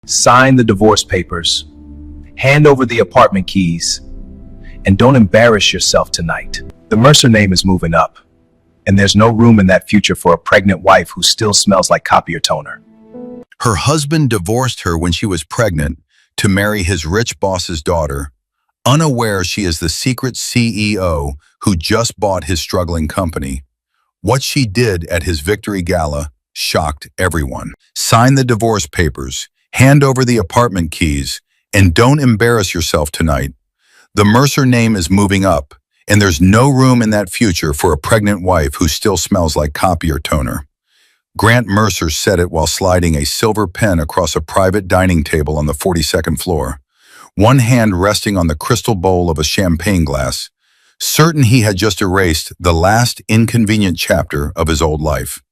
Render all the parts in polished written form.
Sign the divorce papers, hand over the apartment keys, and don't embarrass yourself tonight. The Mercer name is moving up, and there's no room in that future for a pregnant wife who still smells like copier toner. Her husband divorced her when she was pregnant to marry his rich boss's daughter, unaware she is the secret CEO who just bought his struggling company. What she did at his victory gala shocked everyone. Sign the divorce papers, hand over the apartment keys, and don't embarrass yourself tonight. The Mercer name is moving up, and there's no room in that future for a pregnant wife who still smells like copier toner. Grant Mercer said it while sliding a silver pen across a private dining table on the 42nd floor, one hand resting on the crystal bowl of a champagne glass, certain he had just erased the last inconvenient chapter of his old life.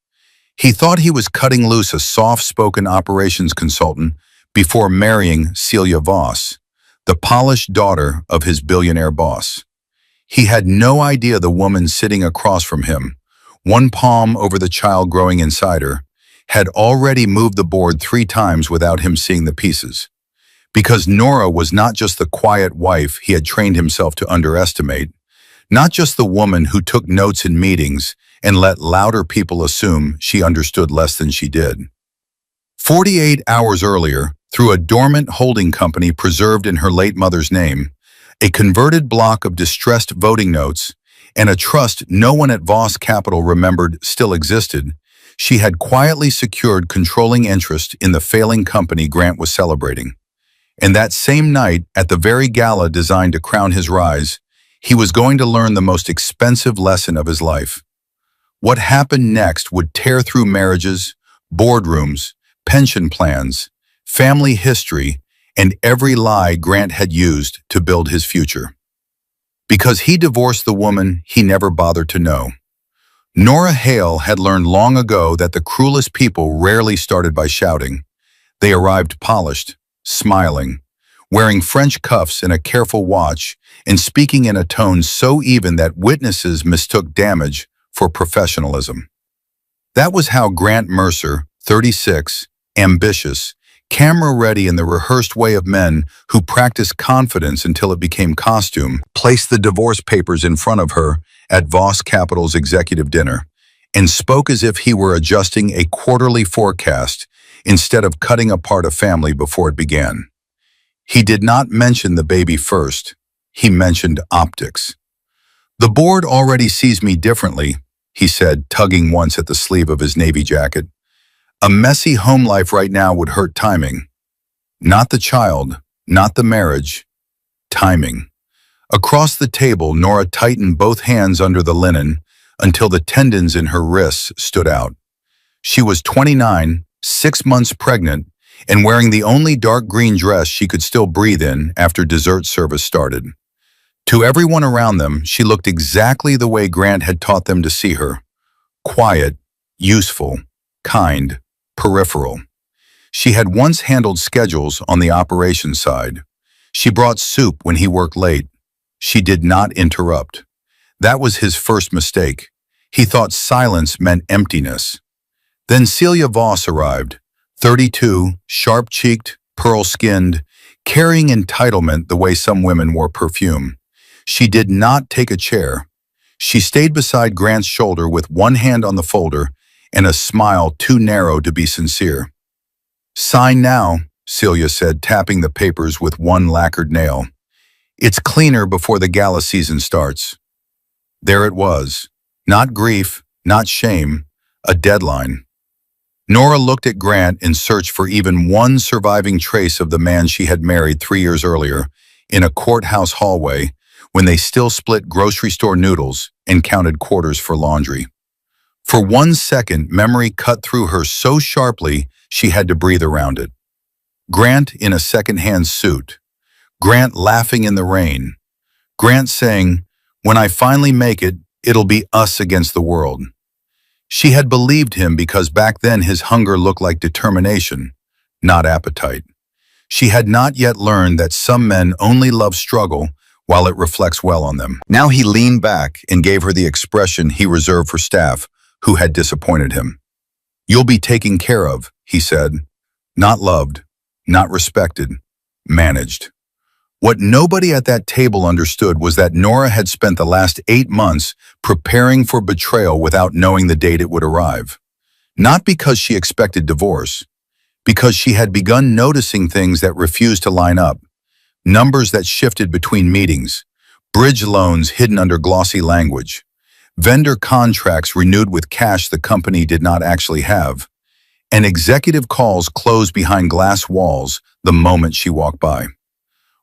He thought he was cutting loose a soft-spoken operations consultant before marrying Celia Voss, the polished daughter of his billionaire boss. He had no idea the woman sitting across from him, one palm over the child growing inside her, had already moved the board 3 times without him seeing the pieces. Because Nora was not just the quiet wife he had trained himself to underestimate, not just the woman who took notes in meetings and let louder people assume she understood less than she did. 48 hours earlier, through a dormant holding company preserved in her late mother's name, a converted block of distressed voting notes, and a trust no one at Voss Capital remembered still existed, she had quietly secured controlling interest in the failing company Grant was celebrating. And that same night, at the very gala designed to crown his rise, he was going to learn the most expensive lesson of his life. What happened next would tear through marriages, boardrooms, pension plans, family history, and every lie Grant had used to build his future. Because he divorced the woman he never bothered to know. Nora Hale had learned long ago that the cruelest people rarely started by shouting. They arrived polished, smiling, wearing French cuffs and a careful watch, and speaking in a tone so even that witnesses mistook damage for professionalism. That was how Grant Mercer, 36, ambitious, camera-ready in the rehearsed way of men who practiced confidence until it became costume, placed the divorce papers in front of her at Voss Capital's executive dinner, and spoke as if he were adjusting a quarterly forecast instead of cutting apart a family before it began. He did not mention the baby first. He mentioned optics. "The board already sees me differently," he said, tugging once at the sleeve of his navy jacket. "A messy home life right now would hurt timing. Not the child, not the marriage. Timing." Across the table, Nora tightened both hands under the linen until the tendons in her wrists stood out. She was 29, 6 months pregnant, and wearing the only dark green dress she could still breathe in after dessert service started. To everyone around them, she looked exactly the way Grant had taught them to see her. Quiet, useful, kind, peripheral. She had once handled schedules on the operations side. She brought soup when he worked late. She did not interrupt. That was his first mistake. He thought silence meant emptiness. Then Celia Voss arrived, 32, sharp-cheeked, pearl-skinned, carrying entitlement the way some women wore perfume. She did not take a chair. She stayed beside Grant's shoulder with one hand on the folder and a smile too narrow to be sincere. "Sign now," Celia said, tapping the papers with one lacquered nail. "It's cleaner before the gala season starts." There it was. Not grief, not shame, a deadline. Nora looked at Grant in search for even one surviving trace of the man she had married 3 years earlier in a courthouse hallway when they still split grocery store noodles and counted quarters for laundry. For 1 second, memory cut through her so sharply she had to breathe around it. Grant in a second-hand suit. Grant laughing in the rain. Grant saying, "When I finally make it, it'll be us against the world." She had believed him because back then his hunger looked like determination, not appetite. She had not yet learned that some men only love struggle while it reflects well on them. Now he leaned back and gave her the expression he reserved for staff who had disappointed him. "You'll be taken care of," he said. "Not loved, not respected, managed. What nobody at that table understood was that Nora had spent the last 8 months preparing for betrayal without knowing the date it would arrive. Not because she expected divorce, because she had begun noticing things that refused to line up, numbers that shifted between meetings, bridge loans hidden under glossy language, vendor contracts renewed with cash the company did not actually have, and executive calls closed behind glass walls the moment she walked by.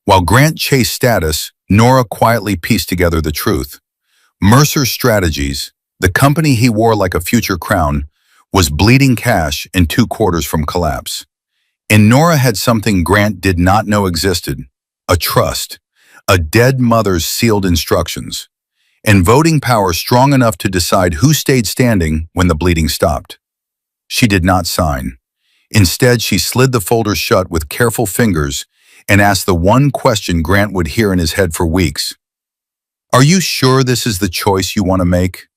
While Grant chased status, Nora quietly pieced together the truth. Mercer Strategies, the company he wore like a future crown, was bleeding cash and 2 quarters from collapse. And Nora had something Grant did not know existed: a trust, a dead mother's sealed instructions, and voting power strong enough to decide who stayed standing when the bleeding stopped. She did not sign. Instead, she slid the folder shut with careful fingers and asked the one question Grant would hear in his head for weeks. "Are you sure this is the choice you want to make?"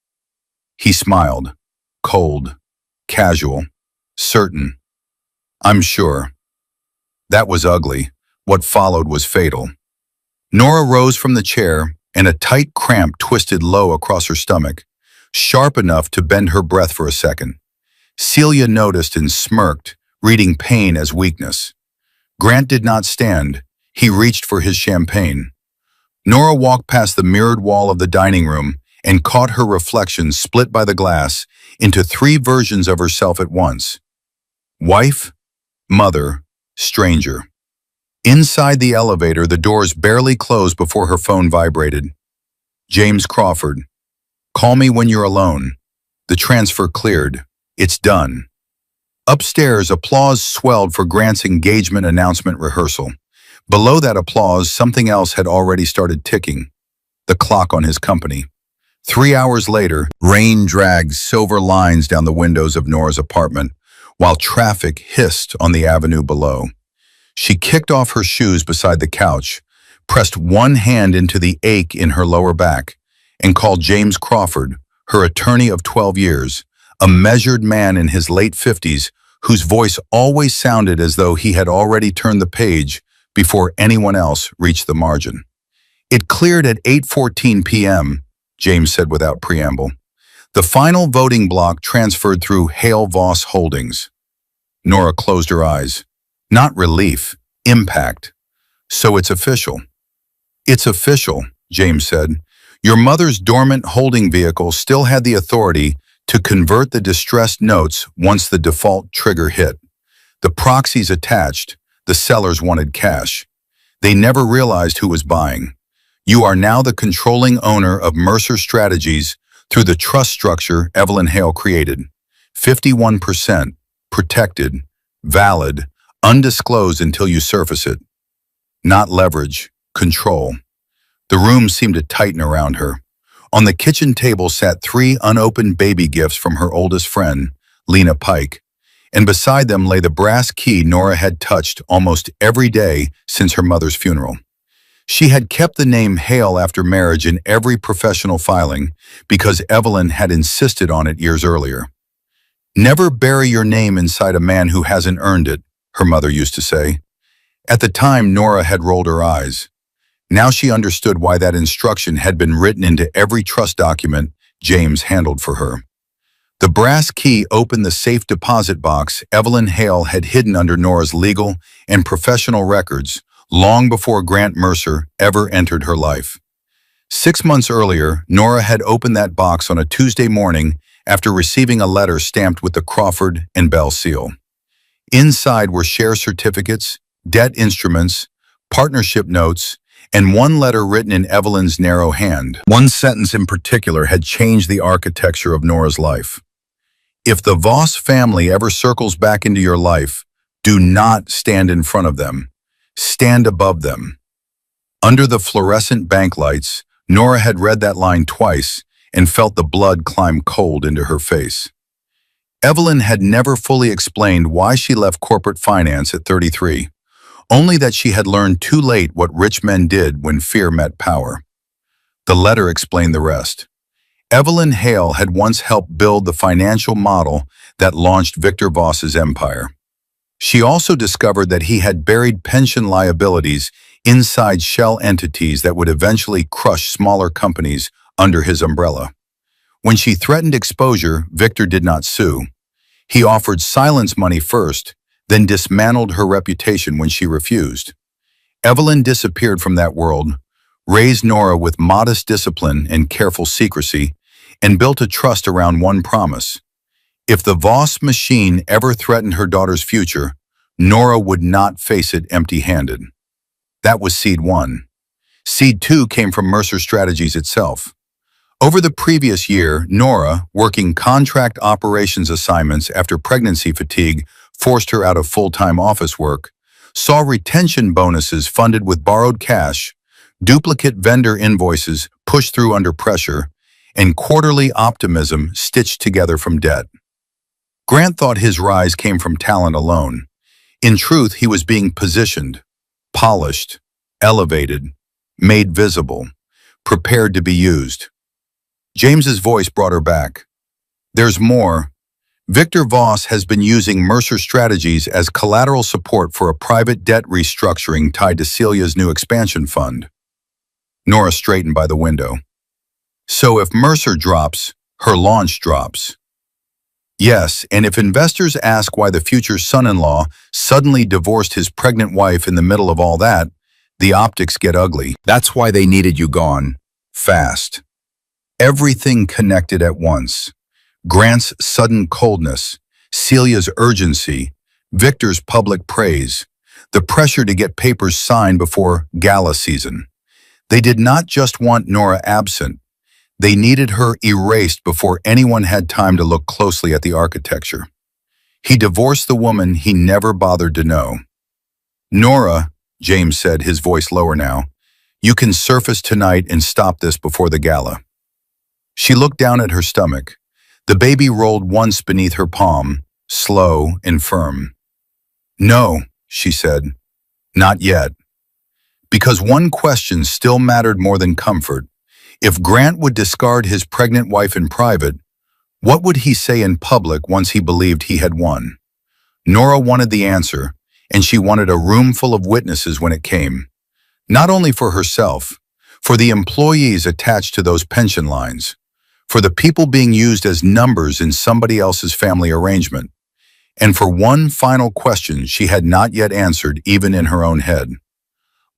He smiled, cold, casual, certain. "I'm sure." That was ugly. What followed was fatal. Nora rose from the chair, and a tight cramp twisted low across her stomach, sharp enough to bend her breath for a second. Celia noticed and smirked, reading pain as weakness. Grant did not stand. He reached for his champagne. Nora walked past the mirrored wall of the dining room and caught her reflection split by the glass into 3 versions of herself at once: wife, mother, stranger. Inside the elevator, the doors barely closed before her phone vibrated. James Crawford. "Call me when you're alone." The transfer cleared. "It's done." Upstairs, applause swelled for Grant's engagement announcement rehearsal. Below that applause, something else had already started ticking: the clock on his company. 3 hours later, rain dragged silver lines down the windows of Nora's apartment, while traffic hissed on the avenue below. She kicked off her shoes beside the couch, pressed one hand into the ache in her lower back, and called James Crawford, her attorney of 12 years, a measured man in his late 50s whose voice always sounded as though he had already turned the page before anyone else reached the margin. "It cleared at 8:14 p.m., James said without preamble. "The final voting block transferred through Hale Voss Holdings." Nora closed her eyes. Not relief, impact. "So it's official." "It's official," James said. "Your mother's dormant holding vehicle still had the authority to convert the distressed notes once the default trigger hit. The proxies attached, the sellers wanted cash. They never realized who was buying. You are now the controlling owner of Mercer Strategies through the trust structure Evelyn Hale created. 51%, protected, valid, undisclosed until you surface it. Not leverage, control." The room seemed to tighten around her. On the kitchen table sat 3 unopened baby gifts from her oldest friend, Lena Pike, and beside them lay the brass key Nora had touched almost every day since her mother's funeral. She had kept the name Hale after marriage in every professional filing because Evelyn had insisted on it years earlier. "Never bury your name inside a man who hasn't earned it," her mother used to say. At the time, Nora had rolled her eyes. Now she understood why that instruction had been written into every trust document James handled for her. The brass key opened the safe deposit box Evelyn Hale had hidden under Nora's legal and professional records long before Grant Mercer ever entered her life. 6 months earlier, Nora had opened that box on a Tuesday morning after receiving a letter stamped with the Crawford and Bell seal. Inside were share certificates, debt instruments, partnership notes, and one letter written in Evelyn's narrow hand. One sentence in particular had changed the architecture of Nora's life. "If the Voss family ever circles back into your life, do not stand in front of them. Stand above them." Under the fluorescent bank lights, Nora had read that line twice and felt the blood climb cold into her face. Evelyn had never fully explained why she left corporate finance at 33. Only that she had learned too late what rich men did when fear met power. The letter explained the rest. Evelyn Hale had once helped build the financial model that launched Victor Voss's empire. She also discovered that he had buried pension liabilities inside shell entities that would eventually crush smaller companies under his umbrella. When she threatened exposure, Victor did not sue. He offered silence money first, then dismantled her reputation when she refused. Evelyn disappeared from that world, raised Nora with modest discipline and careful secrecy, and built a trust around one promise. If the Voss machine ever threatened her daughter's future, Nora would not face it empty-handed. That was Seed 1. Seed 2 came from Mercer Strategies itself. Over the previous year, Nora, working contract operations assignments after pregnancy fatigue forced her out of full-time office work, saw retention bonuses funded with borrowed cash, duplicate vendor invoices pushed through under pressure, and quarterly optimism stitched together from debt. Grant thought his rise came from talent alone. In truth, he was being positioned, polished, elevated, made visible, prepared to be used. James's voice brought her back. There's more. Victor Voss has been using Mercer Strategies as collateral support for a private debt restructuring tied to Celia's new expansion fund. Nora straightened by the window. So if Mercer drops, her launch drops. Yes, and if investors ask why the future son-in-law suddenly divorced his pregnant wife in the middle of all that, the optics get ugly. That's why they needed you gone. Fast. Everything connected at once. Grant's sudden coldness, Celia's urgency, Victor's public praise, the pressure to get papers signed before gala season. They did not just want Nora absent. They needed her erased before anyone had time to look closely at the architecture. He divorced the woman he never bothered to know. Nora, James said, his voice lower now, you can surface tonight and stop this before the gala. She looked down at her stomach. The baby rolled once beneath her palm, slow and firm. No, she said, not yet. Because one question still mattered more than comfort. If Grant would discard his pregnant wife in private, what would he say in public once he believed he had won? Nora wanted the answer, and she wanted a room full of witnesses when it came. Not only for herself, for the employees attached to those pension lines, for the people being used as numbers in somebody else's family arrangement, and for one final question she had not yet answered even in her own head.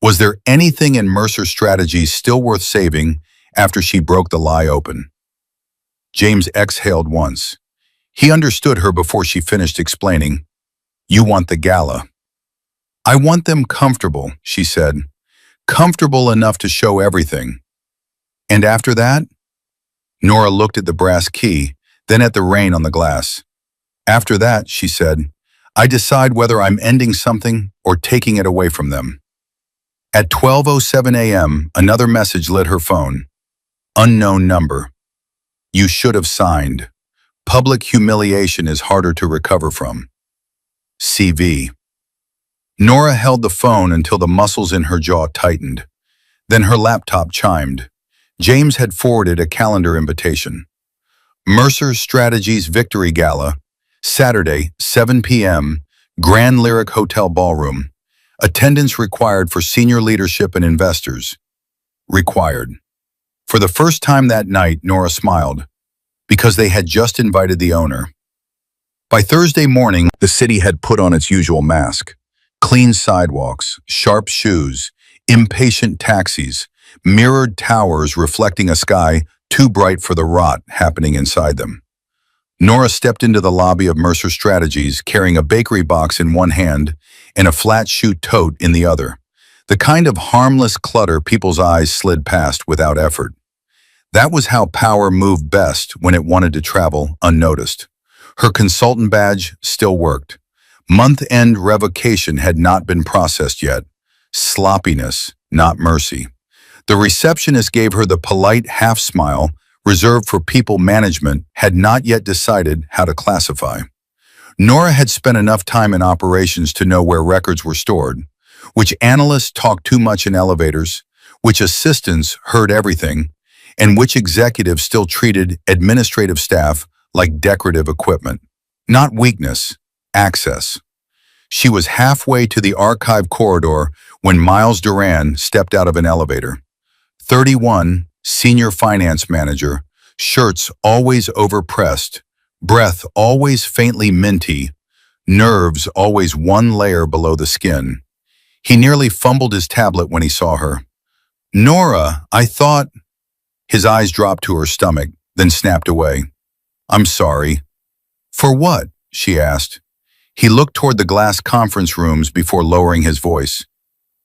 Was there anything in Mercer Strategies still worth saving after she broke the lie open? James exhaled once. He understood her before she finished explaining. You want the gala. I want them comfortable, she said. Comfortable enough to show everything. And after that? Nora looked at the brass key, then at the rain on the glass. After that, she said, I decide whether I'm ending something or taking it away from them. At 12:07 a.m., another message lit her phone. Unknown number. You should have signed. Public humiliation is harder to recover from. CV. Nora held the phone until the muscles in her jaw tightened. Then her laptop chimed. James had forwarded a calendar invitation. Mercer Strategies Victory Gala, Saturday, 7 p.m., Grand Lyric Hotel Ballroom. Attendance required for senior leadership and investors. Required. For the first time that night, Nora smiled, because they had just invited the owner. By Thursday morning, the city had put on its usual mask. Clean sidewalks, sharp shoes, impatient taxis, mirrored towers reflecting a sky too bright for the rot happening inside them. Nora stepped into the lobby of Mercer Strategies carrying a bakery box in one hand and a flat shoe tote in the other, the kind of harmless clutter people's eyes slid past without effort. That was how power moved best when it wanted to travel unnoticed. Her consultant badge still worked. Month-end revocation had not been processed yet. Sloppiness, not mercy. The receptionist gave her the polite half-smile reserved for people management had not yet decided how to classify. Nora had spent enough time in operations to know where records were stored, which analysts talked too much in elevators, which assistants heard everything, and which executives still treated administrative staff like decorative equipment. Not weakness, access. She was halfway to the archive corridor when Miles Duran stepped out of an elevator. 31, senior finance manager, shirts always overpressed, breath always faintly minty, nerves always one layer below the skin. He nearly fumbled his tablet when he saw her. "Nora, I thought—" His eyes dropped to her stomach, then snapped away. "I'm sorry." "For what?" she asked. He looked toward the glass conference rooms before lowering his voice.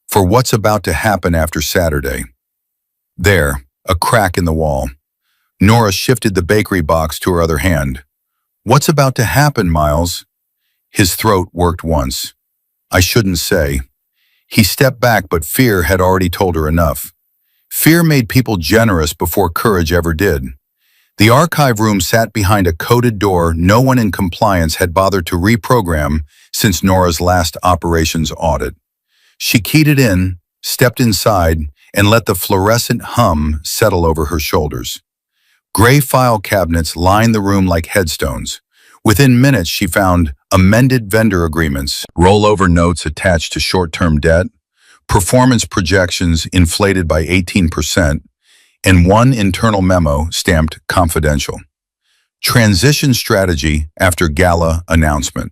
"For what's about to happen after Saturday." There, a crack in the wall. Nora shifted the bakery box to her other hand. "What's about to happen, Miles?" His throat worked once. "I shouldn't say." He stepped back, but fear had already told her enough. Fear made people generous before courage ever did. The archive room sat behind a coded door no one in compliance had bothered to reprogram since Nora's last operations audit. She keyed it in, stepped inside, and let the fluorescent hum settle over her shoulders. Gray file cabinets lined the room like headstones. Within minutes, she found amended vendor agreements, rollover notes attached to short-term debt, performance projections inflated by 18%, and one internal memo stamped confidential. Transition strategy after gala announcement.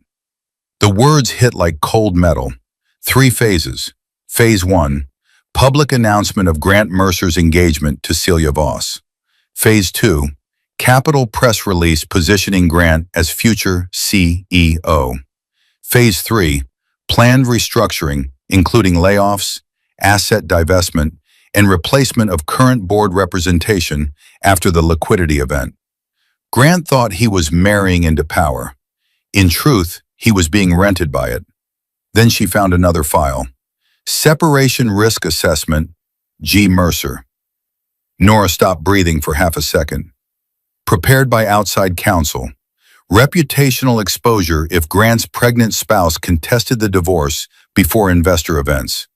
The words hit like cold metal. 3 phases. Phase 1, public announcement of Grant Mercer's engagement to Celia Voss. Phase 2, capital press release positioning Grant as future CEO. Phase 3, planned restructuring, including layoffs, asset divestment, and replacement of current board representation after the liquidity event. Grant thought he was marrying into power. In truth, he was being rented by it. Then she found another file. Separation Risk Assessment, G. Mercer. Nora stopped breathing for half a second. Prepared by outside counsel. Reputational exposure if Grant's pregnant spouse contested the divorce before investor events.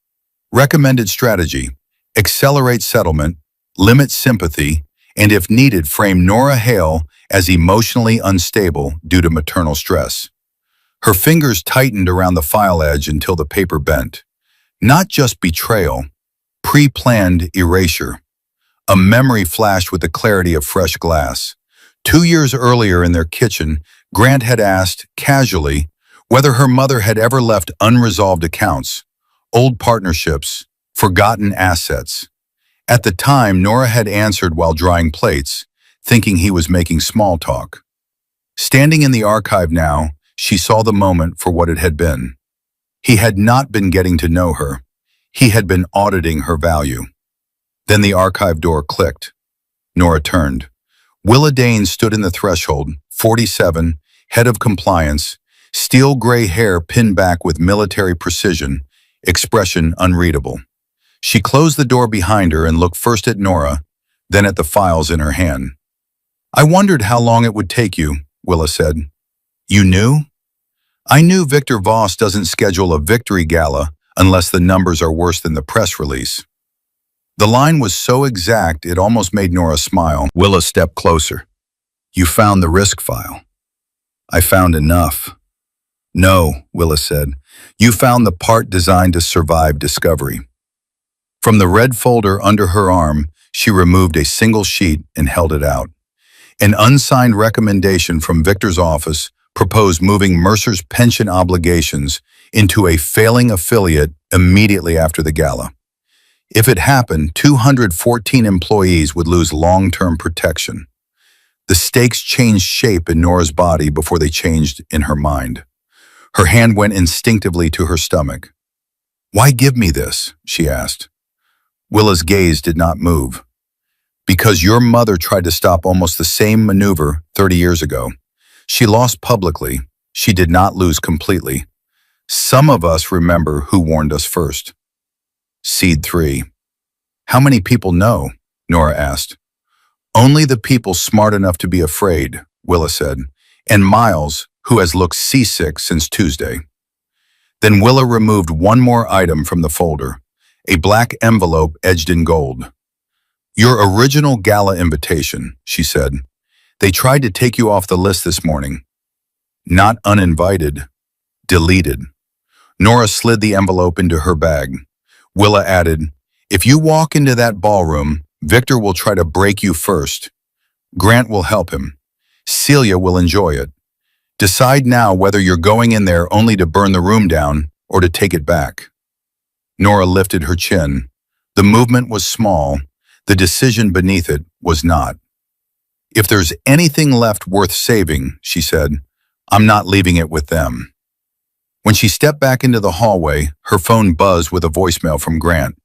Recommended strategy: accelerate settlement, limit sympathy, and if needed, frame Nora Hale as emotionally unstable due to maternal stress. Her fingers tightened around the file edge until the paper bent. Not just betrayal, pre-planned erasure. A memory flashed with the clarity of fresh glass. 2 years earlier in their kitchen, Grant had asked, casually, whether her mother had ever left unresolved accounts, old partnerships, forgotten assets. At the time, Nora had answered while drying plates, thinking he was making small talk. Standing in the archive now, she saw the moment for what it had been. He had not been getting to know her. He had been auditing her value. Then the archive door clicked. Nora turned. Willa Dane stood in the threshold, 47, head of compliance, steel gray hair pinned back with military precision, expression unreadable. She closed the door behind her and looked first at Nora, then at the files in her hand. "I wondered how long it would take you," Willa said. "You knew?" "I knew Victor Voss doesn't schedule a victory gala unless the numbers are worse than the press release." The line was so exact it almost made Nora smile. Willa stepped closer. "You found the risk file." "I found enough." "No," Willa said. "You found the part designed to survive discovery." From the red folder under her arm, she removed a single sheet and held it out. An unsigned recommendation from Victor's office proposed moving Mercer's pension obligations into a failing affiliate immediately after the gala. If it happened, 214 employees would lose long-term protection. The stakes changed shape in Nora's body before they changed in her mind. Her hand went instinctively to her stomach. "Why give me this?" she asked. Willa's gaze did not move. "Because your mother tried to stop almost the same maneuver 30 years ago. She lost publicly. She did not lose completely. Some of us remember who warned us first." Seed 3. "How many people know?" Nora asked. "Only the people smart enough to be afraid," Willa said, "and Miles, who has looked seasick since Tuesday." Then Willa removed one more item from the folder, a black envelope edged in gold. "Your original gala invitation," she said. "They tried to take you off the list this morning. Not uninvited, deleted." Nora slid the envelope into her bag. Willa added, "If you walk into that ballroom, Victor will try to break you first. Grant will help him. Celia will enjoy it. Decide now whether you're going in there only to burn the room down or to take it back." Nora lifted her chin. The movement was small. The decision beneath it was not. "If there's anything left worth saving," she said, "I'm not leaving it with them." When she stepped back into the hallway, her phone buzzed with a voicemail from Grant.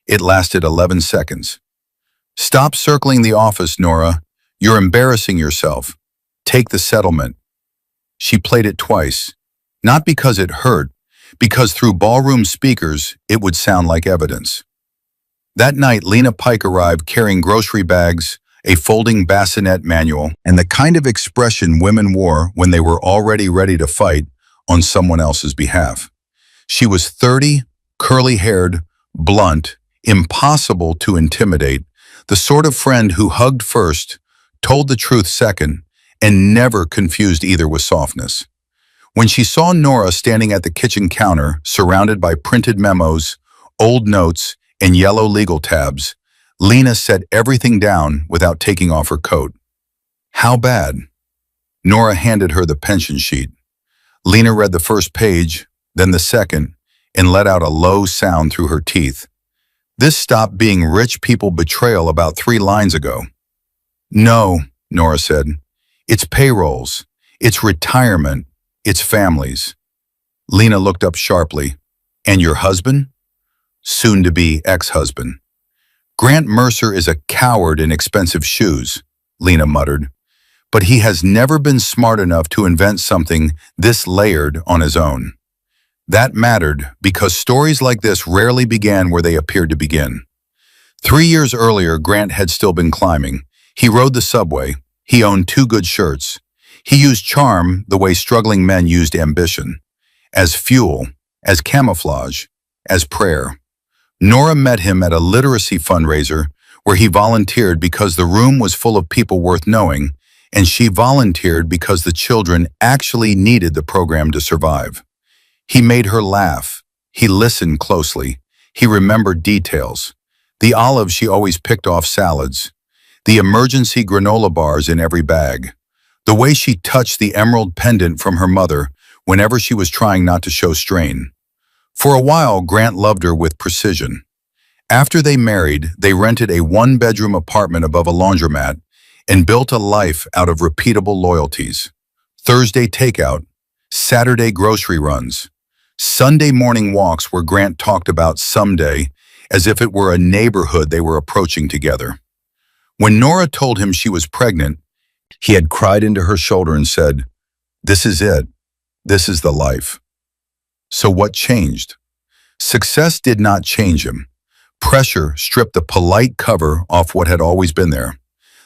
It lasted 11 seconds. "Stop circling the office, Nora. You're embarrassing yourself. Take the settlement." She played it twice, not because it hurt, because through ballroom speakers, it would sound like evidence. That night, Lena Pike arrived carrying grocery bags, a folding bassinet manual, and the kind of expression women wore when they were already ready to fight on someone else's behalf. She was 30, curly-haired, blunt, impossible to intimidate, the sort of friend who hugged first, told the truth second, and never confused either with softness. When she saw Nora standing at the kitchen counter, surrounded by printed memos, old notes, and yellow legal tabs, Lena set everything down without taking off her coat. "How bad?" Nora handed her the pension sheet. Lena read the first page, then the second, and let out a low sound through her teeth. This stopped being rich people betrayal about 3 lines ago. "No," Nora said. "It's payrolls. It's retirement. It's families." Lena looked up sharply. "And your husband?" "Soon-to-be ex-husband." "Grant Mercer is a coward in expensive shoes," Lena muttered. "But he has never been smart enough to invent something this layered on his own." That mattered because stories like this rarely began where they appeared to begin. 3 years earlier, Grant had still been climbing. He rode the subway. He owned 2 good shirts. He used charm the way struggling men used ambition. As fuel, as camouflage, as prayer. Nora met him at a literacy fundraiser where he volunteered because the room was full of people worth knowing, and she volunteered because the children actually needed the program to survive. He made her laugh. He listened closely. He remembered details. The olives she always picked off salads. The emergency granola bars in every bag. The way she touched the emerald pendant from her mother whenever she was trying not to show strain. For a while, Grant loved her with precision. After they married, they rented a 1-bedroom apartment above a laundromat and built a life out of repeatable loyalties. Thursday takeout, Saturday grocery runs, Sunday morning walks where Grant talked about someday as if it were a neighborhood they were approaching together. When Nora told him she was pregnant, he had cried into her shoulder and said, "This is it. This is the life." So what changed? Success did not change him. Pressure stripped the polite cover off what had always been there.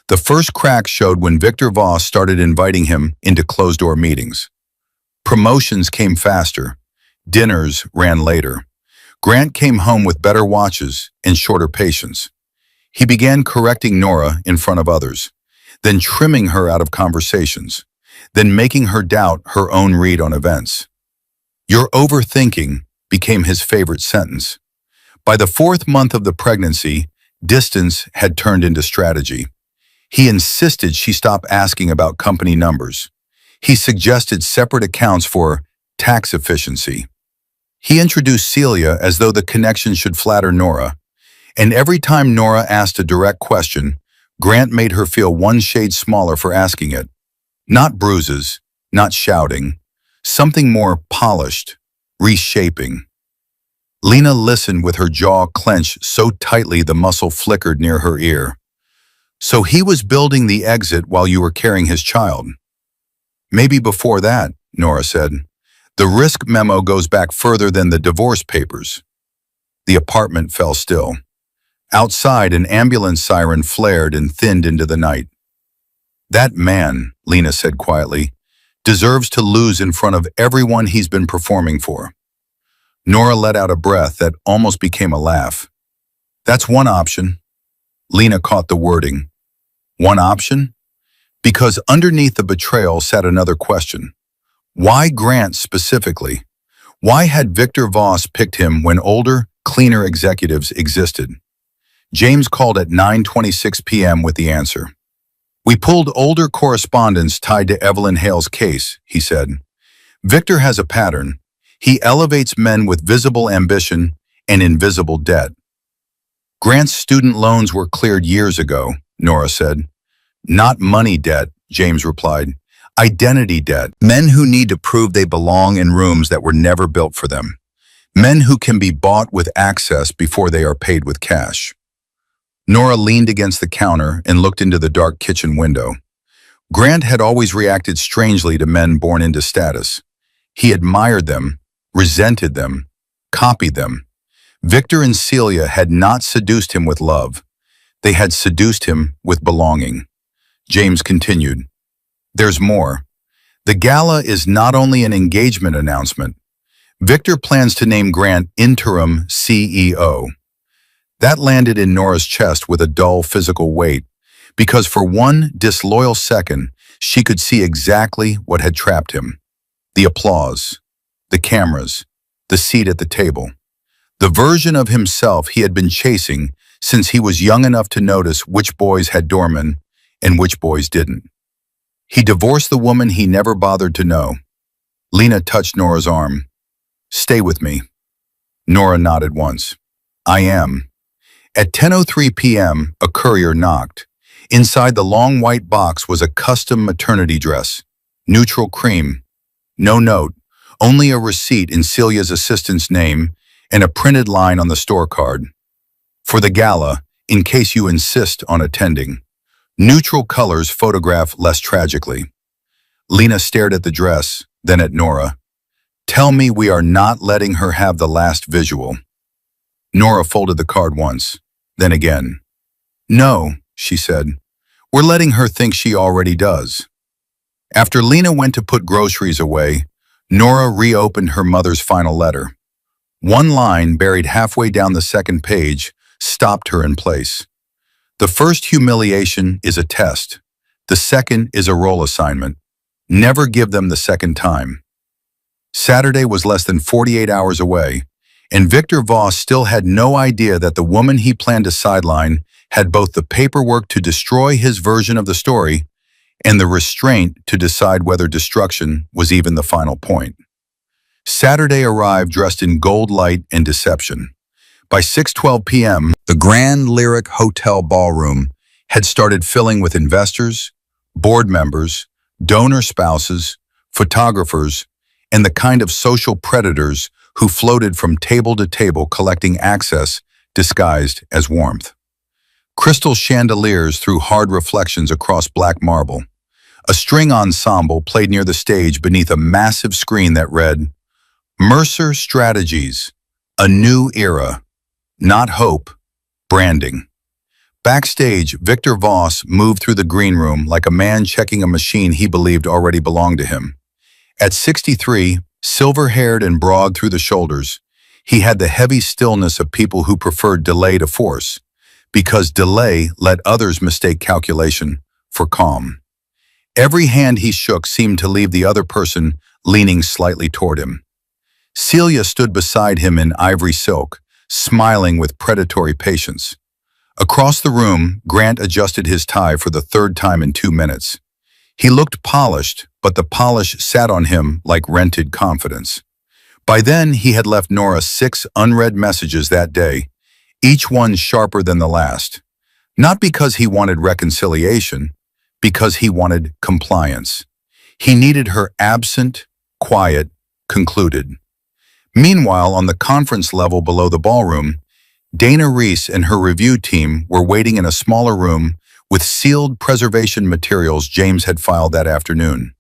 The first crack showed when Victor Voss started inviting him into closed-door meetings. Promotions came faster. Dinners ran later. Grant came home with better watches and shorter patience. He began correcting Nora in front of others, then trimming her out of conversations, then making her doubt her own read on events. "You're overthinking" became his favorite sentence. By the 4th month of the pregnancy, distance had turned into strategy. He insisted she stop asking about company numbers. He suggested separate accounts for tax efficiency. He introduced Celia as though the connection should flatter Nora. And every time Nora asked a direct question, Grant made her feel 1 shade smaller for asking it. Not bruises, not shouting, something more polished, reshaping. Lena listened with her jaw clenched so tightly the muscle flickered near her ear. "So he was building the exit while you were carrying his child?" "Maybe before that," Nora said. "The risk memo goes back further than the divorce papers." The apartment fell still. Outside, an ambulance siren flared and thinned into the night. "That man," Lena said quietly, "deserves to lose in front of everyone he's been performing for." Nora let out a breath that almost became a laugh. "That's one option." Lena caught the wording. One option? Because underneath the betrayal sat another question. Why Grant specifically? Why had Victor Voss picked him when older, cleaner executives existed? James called at 9:26 p.m. with the answer. We pulled older correspondence tied to Evelyn Hale's case, he said. Victor has a pattern. He elevates men with visible ambition and invisible debt. Grant's student loans were cleared years ago, Nora said. Not money debt, James replied. Identity debt. Men who need to prove they belong in rooms that were never built for them. Men who can be bought with access before they are paid with cash. Nora leaned against the counter and looked into the dark kitchen window. Grant had always reacted strangely to men born into status. He admired them, resented them, copied them. Victor and Celia had not seduced him with love. They had seduced him with belonging. James continued. There's more. The gala is not only an engagement announcement. Victor plans to name Grant interim CEO. That landed in Nora's chest with a dull physical weight, because for one disloyal second, she could see exactly what had trapped him. The applause, the cameras, the seat at the table. The version of himself he had been chasing since he was young enough to notice which boys had doormen and which boys didn't. He divorced the woman he never bothered to know. Lena touched Nora's arm. Stay with me. Nora nodded once. I am. At 10:03 p.m., a courier knocked. Inside the long white box was a custom maternity dress. Neutral cream. No note, only a receipt in Celia's assistant's name and a printed line on the store card. For the gala, in case you insist on attending. Neutral colors photograph less tragically. Lena stared at the dress, then at Nora. Tell me we are not letting her have the last visual. Nora folded the card once, then again. No, she said. We're letting her think she already does. After Lena went to put groceries away, Nora reopened her mother's final letter. One line buried halfway down the second page stopped her in place. The first humiliation is a test. The second is a role assignment. Never give them the second time. Saturday was less than 48 hours away, and Victor Voss still had no idea that the woman he planned to sideline had both the paperwork to destroy his version of the story and the restraint to decide whether destruction was even the final point. Saturday arrived dressed in gold light and deception. By 6:12 p.m., the Grand Lyric Hotel ballroom had started filling with investors, board members, donor spouses, photographers, and the kind of social predators who floated from table to table collecting access disguised as warmth. Crystal chandeliers threw hard reflections across black marble. A string ensemble played near the stage beneath a massive screen that read, Mercer Strategies, a new era. Not hope, branding. Backstage, Victor Voss moved through the green room like a man checking a machine he believed already belonged to him. At 63, silver-haired and broad through the shoulders, he had the heavy stillness of people who preferred delay to force, because delay let others mistake calculation for calm. Every hand he shook seemed to leave the other person leaning slightly toward him. Celia stood beside him in ivory silk, smiling with predatory patience. Across the room, Grant adjusted his tie for the third time in 2 minutes. He looked polished, but the polish sat on him like rented confidence. By then, he had left Nora 6 unread messages that day, each one sharper than the last. Not because he wanted reconciliation, because he wanted compliance. He needed her absent, quiet, concluded. Meanwhile, on the conference level below the ballroom, Dana Reese and her review team were waiting in a smaller room with sealed preservation materials James had filed that afternoon.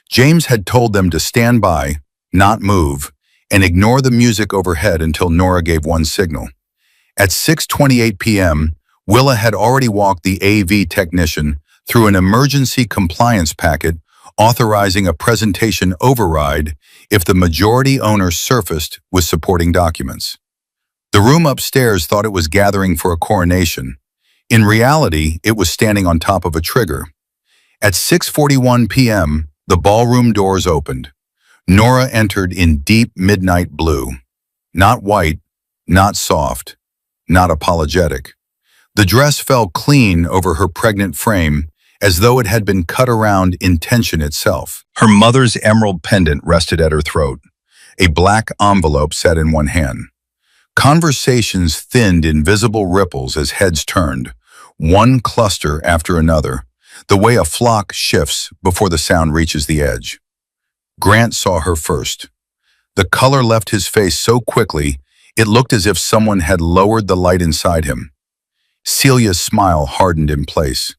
James had told them to stand by, not move, and ignore the music overhead until Nora gave one signal. At 6:28 p.m., Willa had already walked the AV technician through an emergency compliance packet authorizing a presentation override if the majority owner surfaced with supporting documents. The room upstairs thought it was gathering for a coronation. In reality, it was standing on top of a trigger. At 6:41 p.m., the ballroom doors opened. Nora entered in deep midnight blue. Not white, not soft, not apologetic. The dress fell clean over her pregnant frame, as though it had been cut around intention itself. Her mother's emerald pendant rested at her throat. A black envelope sat in one hand. Conversations thinned in visible ripples as heads turned, one cluster after another, the way a flock shifts before the sound reaches the edge. Grant saw her first. The color left his face so quickly, it looked as if someone had lowered the light inside him. Celia's smile hardened in place.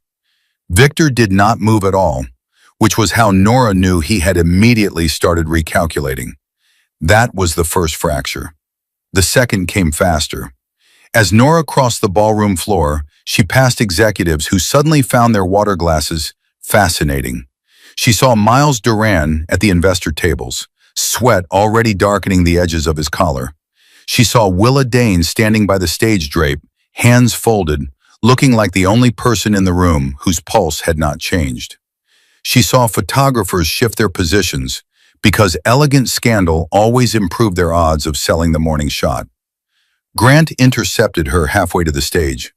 Victor did not move at all, which was how Nora knew he had immediately started recalculating. That was the first fracture. The second came faster. As Nora crossed the ballroom floor, she passed executives who suddenly found their water glasses fascinating. She saw Miles Duran at the investor tables, sweat already darkening the edges of his collar. She saw Willa Dane standing by the stage drape, hands folded, looking like the only person in the room whose pulse had not changed. She saw photographers shift their positions, because elegant scandal always improved their odds of selling the morning shot. Grant intercepted her halfway to the stage.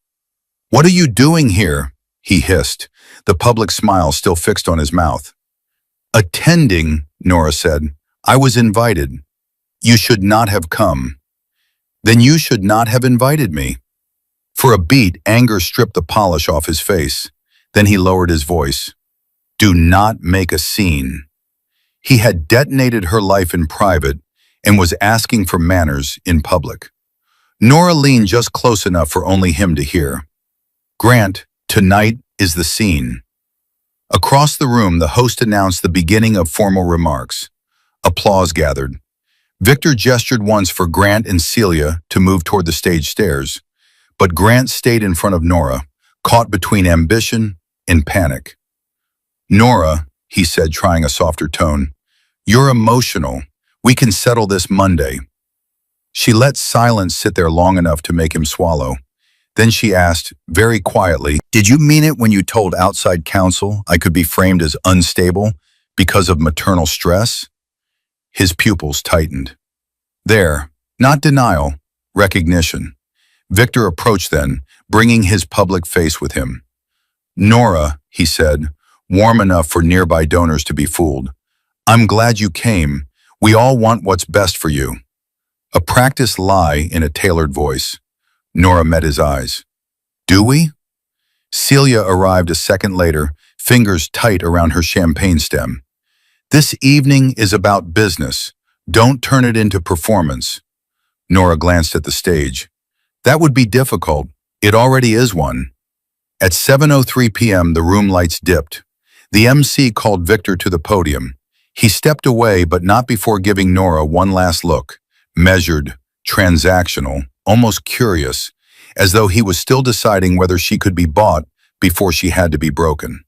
"What are you doing here?" he hissed, the public smile still fixed on his mouth. "Attending," Nora said. "I was invited. You should not have come." "Then you should not have invited me." For a beat, anger stripped the polish off his face. Then he lowered his voice. "Do not make a scene." He had detonated her life in private and was asking for manners in public. Nora leaned just close enough for only him to hear. "Grant, tonight is the scene." Across the room, the host announced the beginning of formal remarks. Applause gathered. Victor gestured once for Grant and Celia to move toward the stage stairs, but Grant stayed in front of Nora, caught between ambition and panic. "Nora," he said, trying a softer tone, "you're emotional. We can settle this Monday." She let silence sit there long enough to make him swallow. Then she asked, very quietly, "Did you mean it when you told outside counsel I could be framed as unstable because of maternal stress?" His pupils tightened. There, not denial, recognition. Victor approached then, bringing his public face with him. "Nora," he said, warm enough for nearby donors to be fooled, "I'm glad you came. We all want what's best for you." A practiced lie in a tailored voice. Nora met his eyes. "Do we?" Celia arrived a second later, fingers tight around her champagne stem. "This evening is about business. Don't turn it into performance." Nora glanced at the stage. "That would be difficult. It already is one." At 7:03 p.m., the room lights dipped. The MC called Victor to the podium. He stepped away, but not before giving Nora one last look, measured, transactional, almost curious, as though he was still deciding whether she could be bought before she had to be broken.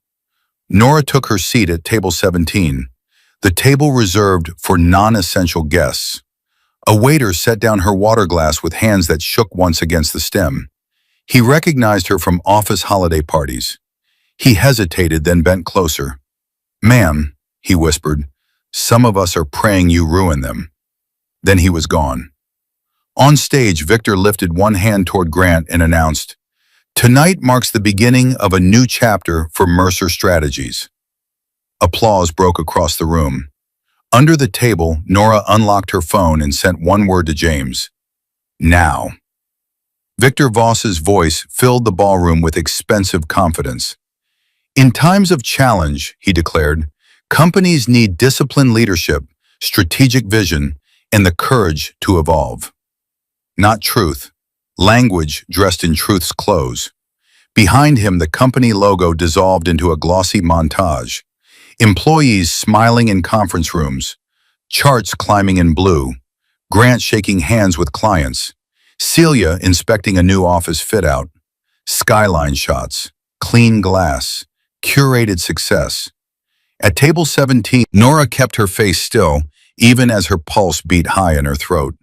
Nora took her seat at table 17, the table reserved for non-essential guests. A waiter set down her water glass with hands that shook once against the stem. He recognized her from office holiday parties. He hesitated, then bent closer. "Ma'am," he whispered, "some of us are praying you ruin them." Then he was gone. On stage, Victor lifted one hand toward Grant and announced, "Tonight marks the beginning of a new chapter for Mercer Strategies." Applause broke across the room. Under the table, Nora unlocked her phone and sent one word to James. "Now." Victor Voss's voice filled the ballroom with expensive confidence. "In times of challenge," he declared, "companies need disciplined leadership, strategic vision, and the courage to evolve. Not truth, language dressed in truth's clothes." Behind him, the company logo dissolved into a glossy montage. Employees smiling in conference rooms, charts climbing in blue, Grant shaking hands with clients, Celia inspecting a new office fit-out, skyline shots, clean glass, curated success. At table 17, Nora kept her face still, even as her pulse beat high in her throat.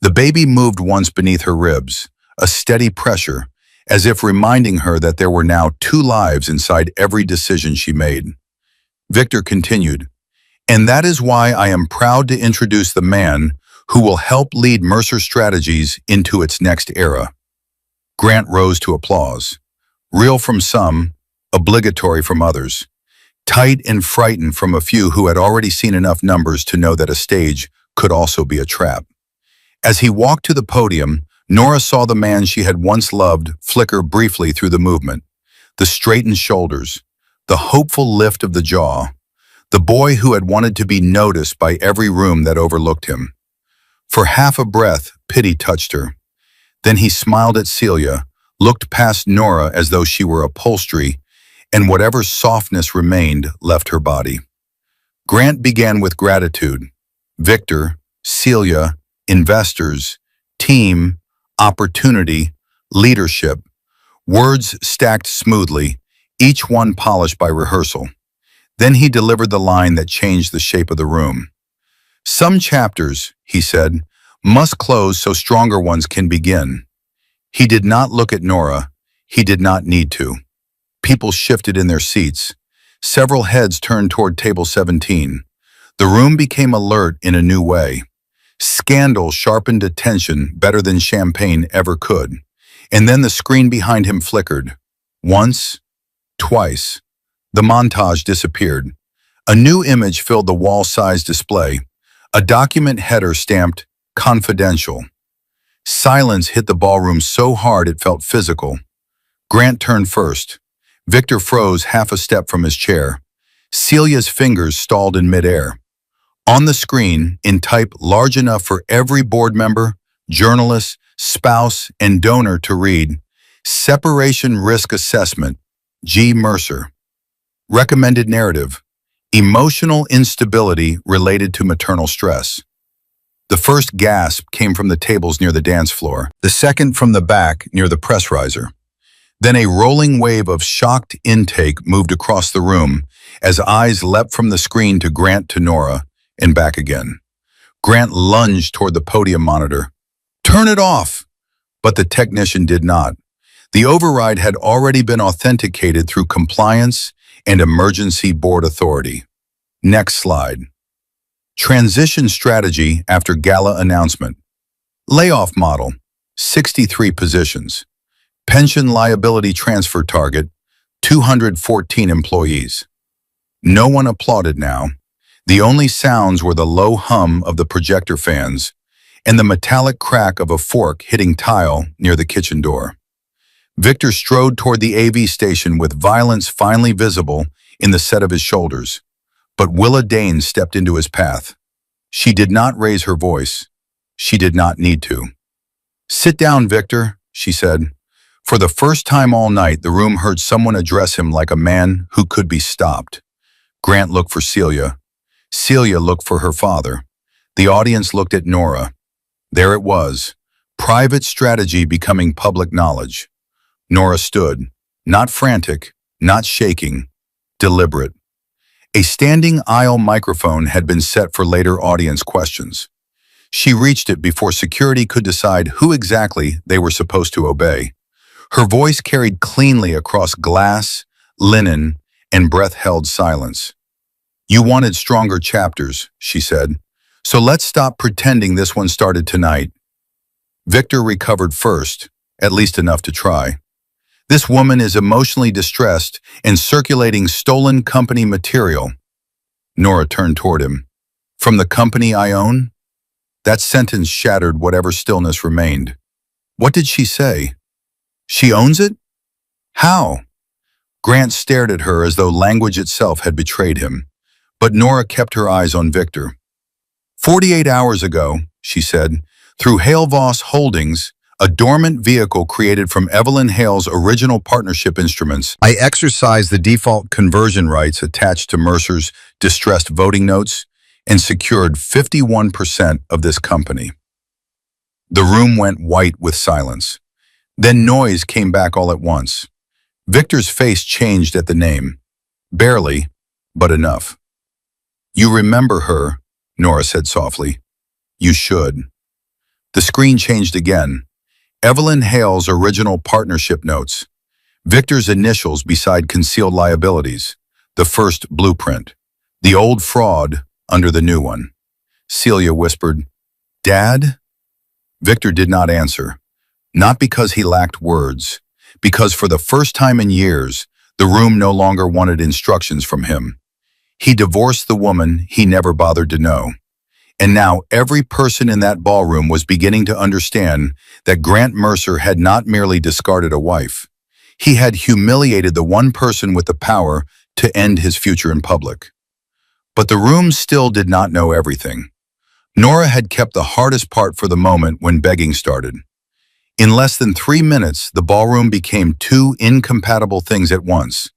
The baby moved once beneath her ribs, a steady pressure, as if reminding her that there were now two lives inside every decision she made. Victor continued, And that is why I am proud to introduce the man who will help lead Mercer Strategies into its next era. Grant rose to applause. Real from some, obligatory from others. Tight and frightened from a few who had already seen enough numbers to know that a stage could also be a trap. As he walked to the podium, Nora saw the man she had once loved flicker briefly through the movement. The straightened shoulders, the hopeful lift of the jaw, the boy who had wanted to be noticed by every room that overlooked him. For half a breath, pity touched her. Then he smiled at Celia, looked past Nora as though she were upholstery, and whatever softness remained left her body. Grant began with gratitude. Victor, Celia, investors, team, opportunity, leadership. Words stacked smoothly, each one polished by rehearsal. Then he delivered the line that changed the shape of the room. Some chapters, he said, must close so stronger ones can begin. He did not look at Nora. He did not need to. People shifted in their seats. Several heads turned toward table 17. The room became alert in a new way. Scandal sharpened attention better than champagne ever could. And then the screen behind him flickered. Once, twice. The montage disappeared. A new image filled the wall-sized display. A document header stamped, "Confidential." Silence hit the ballroom so hard it felt physical. Grant turned first. Victor froze half a step from his chair. Celia's fingers stalled in midair. On the screen, in type large enough for every board member, journalist, spouse, and donor to read, Separation Risk Assessment, G. Mercer. Recommended narrative, emotional instability related to maternal stress. The first gasp came from the tables near the dance floor, the second from the back near the press riser. Then a rolling wave of shocked intake moved across the room as eyes leapt from the screen to Grant to Nora and back again. Grant lunged toward the podium monitor. "Turn it off!" But the technician did not. The override had already been authenticated through compliance and emergency board authority. Next slide. Transition strategy after gala announcement. Layoff model, 63 positions. Pension liability transfer target, 214 employees. No one applauded now. The only sounds were the low hum of the projector fans and the metallic crack of a fork hitting tile near the kitchen door. Victor strode toward the AV station with violence finally visible in the set of his shoulders. But Willa Dane stepped into his path. She did not raise her voice. She did not need to. "Sit down, Victor," she said. For the first time all night, the room heard someone address him like a man who could be stopped. Grant looked for Celia. Celia looked for her father. The audience looked at Nora. There it was, private strategy becoming public knowledge. Nora stood, not frantic, not shaking, deliberate. A standing aisle microphone had been set for later audience questions. She reached it before security could decide who exactly they were supposed to obey. Her voice carried cleanly across glass, linen, and breath-held silence. "You wanted stronger chapters," she said. "So let's stop pretending this one started tonight." Victor recovered first, at least enough to try. "This woman is emotionally distressed and circulating stolen company material." Nora turned toward him. "From the company I own?" That sentence shattered whatever stillness remained. What did she say? She owns it? How? Grant stared at her as though language itself had betrayed him. But Nora kept her eyes on Victor. 48 hours ago, she said, through Hale Voss Holdings, a dormant vehicle created from Evelyn Hale's original partnership instruments, I exercised the default conversion rights attached to Mercer's distressed voting notes and secured 51% of this company. The room went white with silence. Then noise came back all at once. Victor's face changed at the name. Barely, but enough. "You remember her," Nora said softly. "You should." The screen changed again. Evelyn Hale's original partnership notes. Victor's initials beside concealed liabilities. The first blueprint. The old fraud, under the new one. Celia whispered, "Dad?" Victor did not answer, not because he lacked words, because for the first time in years, the room no longer wanted instructions from him. He divorced the woman he never bothered to know. And now every person in that ballroom was beginning to understand that Grant Mercer had not merely discarded a wife. He had humiliated the one person with the power to end his future in public. But the room still did not know everything. Nora had kept the hardest part for the moment when begging started. In less than 3 minutes, the ballroom became two incompatible things at once: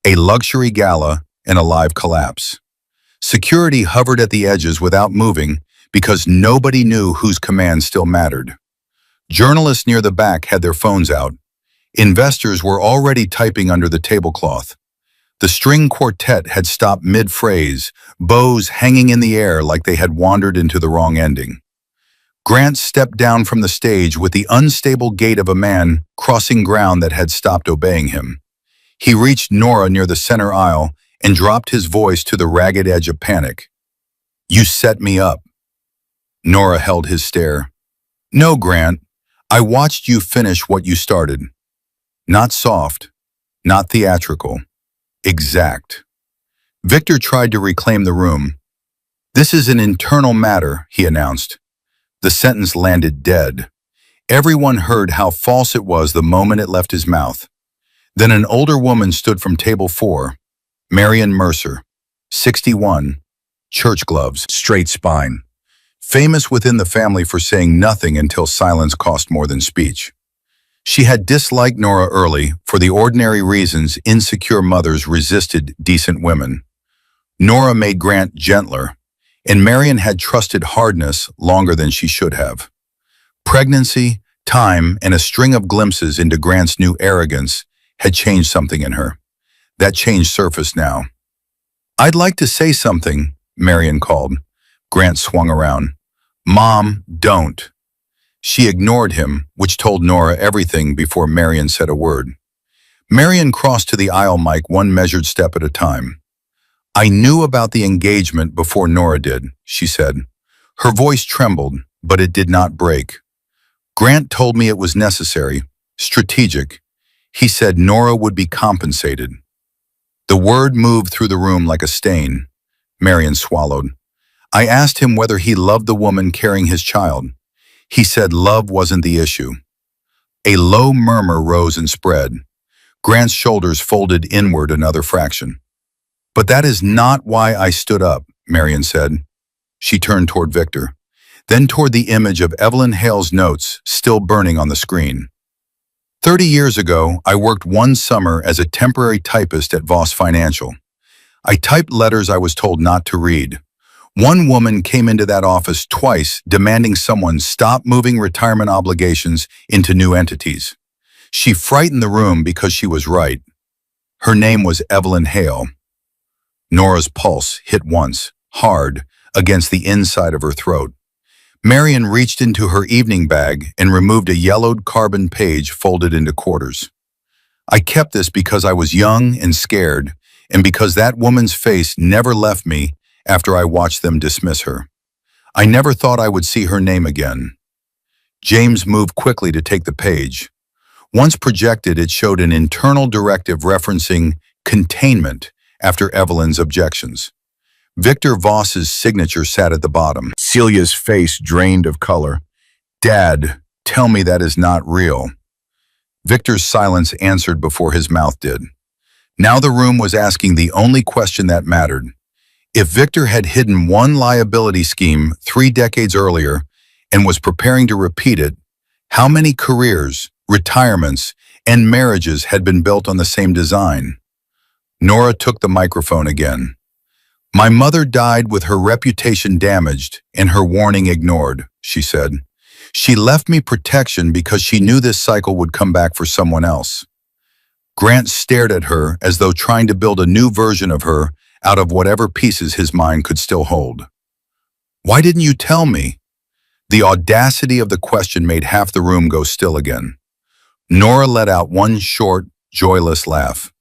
a luxury gala and a live collapse. Security hovered at the edges without moving because nobody knew whose command still mattered. Journalists near the back had their phones out. Investors were already typing under the tablecloth. The string quartet had stopped mid-phrase, bows hanging in the air like they had wandered into the wrong ending. Grant stepped down from the stage with the unstable gait of a man crossing ground that had stopped obeying him. He reached Nora near the center aisle and dropped his voice to the ragged edge of panic. "You set me up." Nora held his stare. "No, Grant. I watched you finish what you started. Not soft, not theatrical. Exact." Victor tried to reclaim the room. "This is an internal matter," he announced. The sentence landed dead. Everyone heard how false it was the moment it left his mouth. Then an older woman stood from table 4, Marion Mercer, 61, church gloves, straight spine, famous within the family for saying nothing until silence cost more than speech. She had disliked Nora early for the ordinary reasons insecure mothers resisted decent women. Nora made Grant gentler, and Marion had trusted hardness longer than she should have. Pregnancy, time, and a string of glimpses into Grant's new arrogance had changed something in her. That change surfaced now. "I'd like to say something," Marion called. Grant swung around. "Mom, don't." She ignored him, which told Nora everything before Marion said a word. Marion crossed to the aisle mic one measured step at a time. "I knew about the engagement before Nora did," she said. Her voice trembled, but it did not break. "Grant told me it was necessary, strategic. He said Nora would be compensated." The word moved through the room like a stain. Marion swallowed. "I asked him whether he loved the woman carrying his child. He said love wasn't the issue." A low murmur rose and spread. Grant's shoulders folded inward another fraction. "But that is not why I stood up," Marion said. She turned toward Victor, then toward the image of Evelyn Hale's notes still burning on the screen. 30 years ago, I worked one summer as a temporary typist at Voss Financial. I typed letters I was told not to read. One woman came into that office twice demanding someone stop moving retirement obligations into new entities. She frightened the room because she was right. Her name was Evelyn Hale. Nora's pulse hit once, hard, against the inside of her throat. Marion reached into her evening bag and removed a yellowed carbon page folded into quarters. "I kept this because I was young and scared, and because that woman's face never left me after I watched them dismiss her. I never thought I would see her name again." James moved quickly to take the page. Once projected, it showed an internal directive referencing containment after Evelyn's objections. Victor Voss's signature sat at the bottom. Celia's face drained of color. "Dad, tell me that is not real." Victor's silence answered before his mouth did. Now the room was asking the only question that mattered. If Victor had hidden one liability scheme 3 decades earlier and was preparing to repeat it, how many careers, retirements, and marriages had been built on the same design? Nora took the microphone again. "My mother died with her reputation damaged and her warning ignored," she said. "She left me protection because she knew this cycle would come back for someone else." Grant stared at her as though trying to build a new version of her out of whatever pieces his mind could still hold. "Why didn't you tell me?" The audacity of the question made half the room go still again. Nora let out one short, joyless laugh.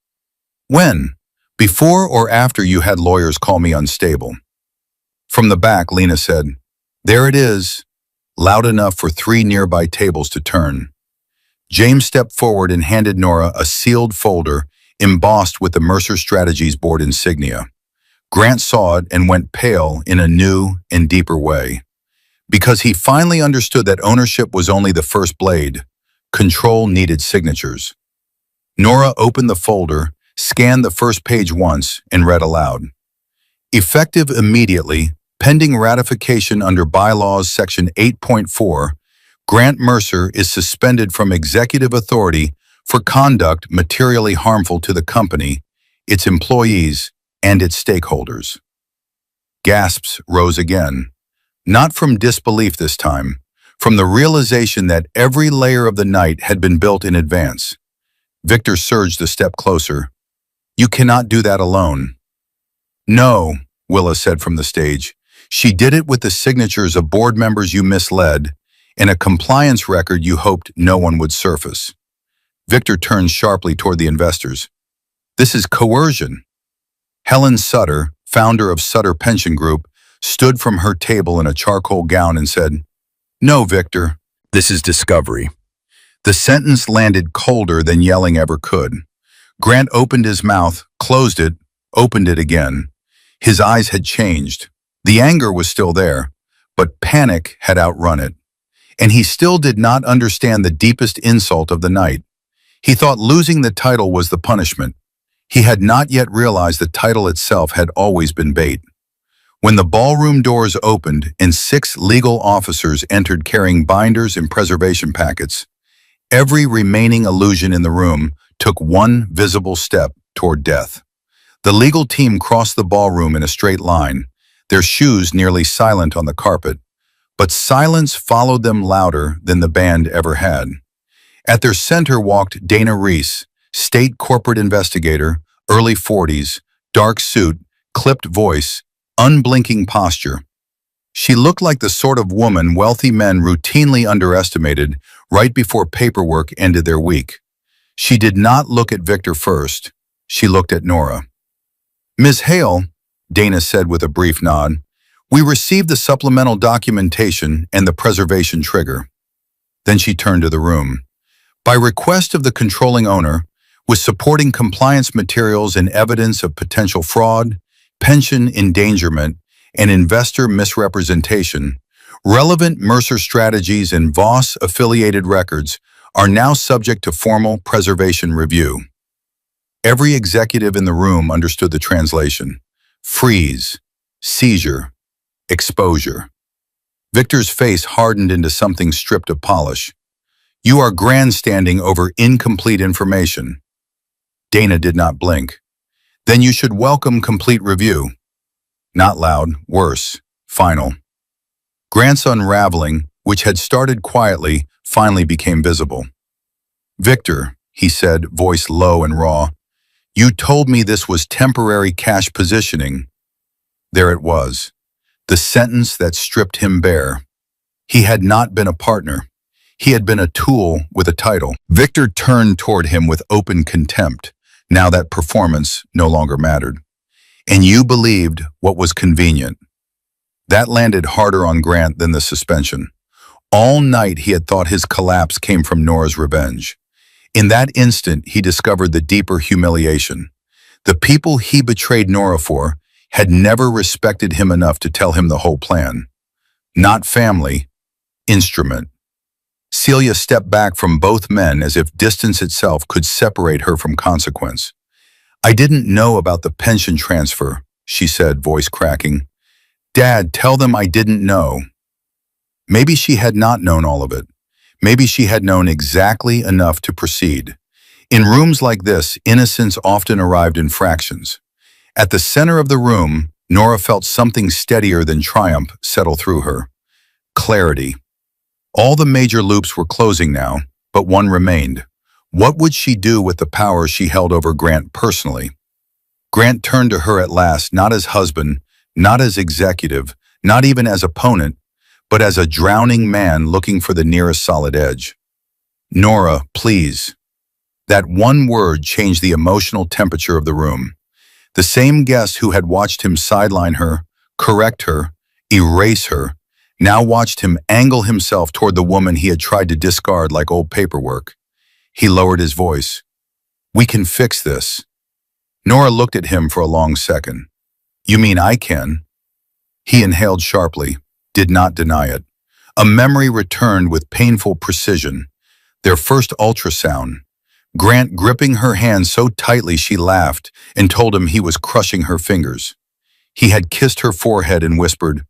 "When? Before or after you had lawyers call me unstable?" From the back, Lena said, "There it is," loud enough for 3 nearby tables to turn. James stepped forward and handed Nora a sealed folder embossed with the Mercer Strategies board insignia. Grant saw it and went pale in a new and deeper way. Because he finally understood that ownership was only the first blade. Control needed signatures. Nora opened the folder, scanned the first page once, and read aloud. Effective immediately, pending ratification under Bylaws Section 8.4, Grant Mercer is suspended from executive authority for conduct materially harmful to the company, its employees, and its stakeholders. Gasps rose again, not from disbelief this time, from the realization that every layer of the night had been built in advance. Victor surged a step closer. "You cannot do that alone." "No," Willa said from the stage. "She did it with the signatures of board members you misled and a compliance record you hoped no one would surface." Victor turned sharply toward the investors. "This is coercion." Helen Sutter, founder of Sutter Pension Group, stood from her table in a charcoal gown and said, "No, Victor, this is discovery." The sentence landed colder than yelling ever could. Grant opened his mouth, closed it, opened it again. His eyes had changed. The anger was still there, but panic had outrun it. And he still did not understand the deepest insult of the night. He thought losing the title was the punishment. He had not yet realized the title itself had always been bait. When the ballroom doors opened and 6 legal officers entered carrying binders and preservation packets, every remaining illusion in the room took one visible step toward death. The legal team crossed the ballroom in a straight line, their shoes nearly silent on the carpet, but silence followed them louder than the band ever had. At their center walked Dana Reese, state corporate investigator, early 40s, dark suit, clipped voice, unblinking posture. She looked like the sort of woman wealthy men routinely underestimated right before paperwork ended their week. She did not look at Victor first. She looked at Nora. "Ms. Hale," Dana said with a brief nod, "we received the supplemental documentation and the preservation trigger." Then she turned to the room. "By request of the controlling owner, with supporting compliance materials and evidence of potential fraud, pension endangerment, and investor misrepresentation, relevant Mercer Strategies and Voss-affiliated records are now subject to formal preservation review." Every executive in the room understood the translation. Freeze, seizure, exposure. Victor's face hardened into something stripped of polish. "You are grandstanding over incomplete information." Dana did not blink. "Then you should welcome complete review." Not loud, worse, final. Grant's unraveling, which had started quietly, finally became visible. "Victor," he said, voice low and raw, "you told me this was temporary cash positioning." There it was, the sentence that stripped him bare. He had not been a partner. He had been a tool with a title. Victor turned toward him with open contempt, now that performance no longer mattered. "And you believed what was convenient." That landed harder on Grant than the suspension. All night he had thought his collapse came from Nora's revenge. In that instant, he discovered the deeper humiliation. The people he betrayed Nora for had never respected him enough to tell him the whole plan. Not family, instrument. Celia stepped back from both men as if distance itself could separate her from consequence. "I didn't know about the pension transfer," she said, voice cracking. "Dad, tell them I didn't know." Maybe she had not known all of it. Maybe she had known exactly enough to proceed. In rooms like this, innocence often arrived in fractions. At the center of the room, Nora felt something steadier than triumph settle through her. Clarity. All the major loops were closing now, but one remained. What would she do with the power she held over Grant personally? Grant turned to her at last, not as husband, not as executive, not even as opponent, but as a drowning man looking for the nearest solid edge. "Nora, please." That one word changed the emotional temperature of the room. The same guest who had watched him sideline her, correct her, erase her, now watched him angle himself toward the woman he had tried to discard like old paperwork. He lowered his voice. "We can fix this." Nora looked at him for a long second. "You mean I can?" He inhaled sharply, did not deny it. A memory returned with painful precision. Their first ultrasound. Grant gripping her hand so tightly she laughed and told him he was crushing her fingers. He had kissed her forehead and whispered,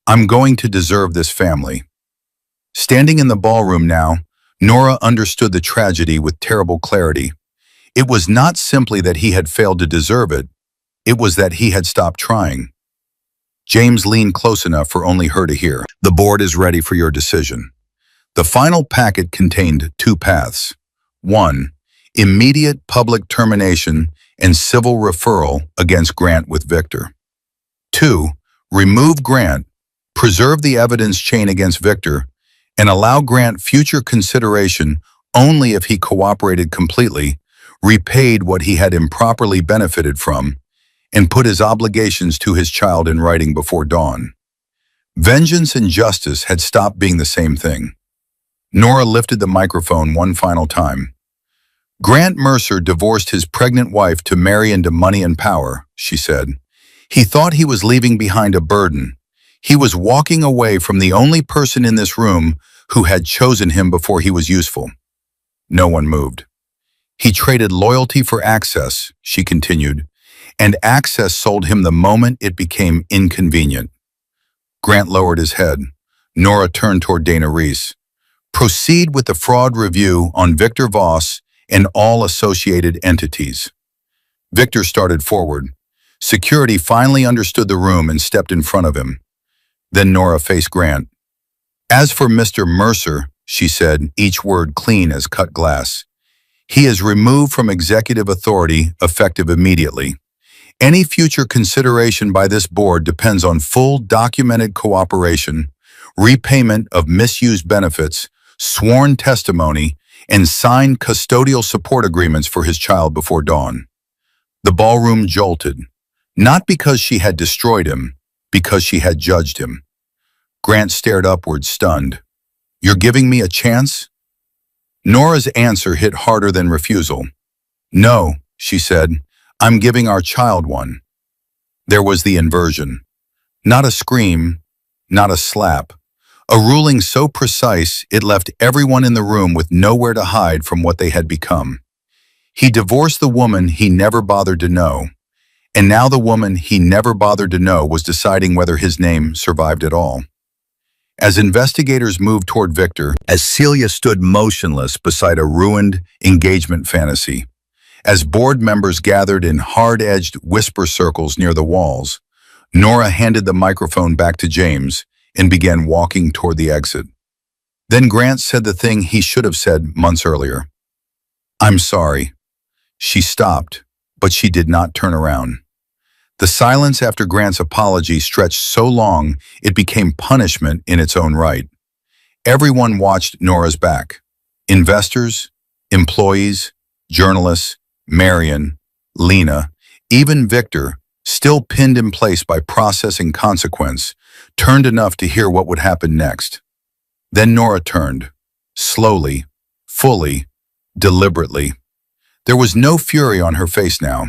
"I'm going to deserve this family." Standing in the ballroom now, Nora understood the tragedy with terrible clarity. It was not simply that he had failed to deserve it, it was that he had stopped trying. James leaned close enough for only her to hear. "The board is ready for your decision." The final packet contained two paths. 1. Immediate public termination and civil referral against Grant with Victor. 2. Remove Grant, preserve the evidence chain against Victor, and allow Grant future consideration only if he cooperated completely, repaid what he had improperly benefited from, and put his obligations to his child in writing before dawn. Vengeance and justice had stopped being the same thing. Nora lifted the microphone one final time. "Grant Mercer divorced his pregnant wife to marry into money and power," she said. "He thought he was leaving behind a burden. He was walking away from the only person in this room who had chosen him before he was useful." No one moved. "He traded loyalty for access," she continued, "and access sold him the moment it became inconvenient." Grant lowered his head. Nora turned toward Dana Reese. "Proceed with the fraud review on Victor Voss and all associated entities." Victor started forward. Security finally understood the room and stepped in front of him. Then Nora faced Grant. "As for Mr. Mercer," she said, each word clean as cut glass, "he is removed from executive authority effective immediately. Any future consideration by this board depends on full documented cooperation, repayment of misused benefits, sworn testimony, and signed custodial support agreements for his child before dawn." The ballroom jolted, not because she had destroyed him, because she had judged him. Grant stared upward, stunned. "You're giving me a chance?" Nora's answer hit harder than refusal. "No," she said, "I'm giving our child one." There was the inversion. Not a scream, not a slap. A ruling so precise it left everyone in the room with nowhere to hide from what they had become. He divorced the woman he never bothered to know, and now the woman he never bothered to know was deciding whether his name survived at all. As investigators moved toward Victor, as Celia stood motionless beside a ruined engagement fantasy, as board members gathered in hard-edged whisper circles near the walls, Nora handed the microphone back to James and began walking toward the exit. Then Grant said the thing he should have said months earlier. "I'm sorry." She stopped, but she did not turn around. The silence after Grant's apology stretched so long it became punishment in its own right. Everyone watched Nora's back. Investors, employees, journalists, Marion, Lena, even Victor, still pinned in place by process and consequence, turned enough to hear what would happen next. Then Nora turned, slowly, fully, deliberately. There was no fury on her face now.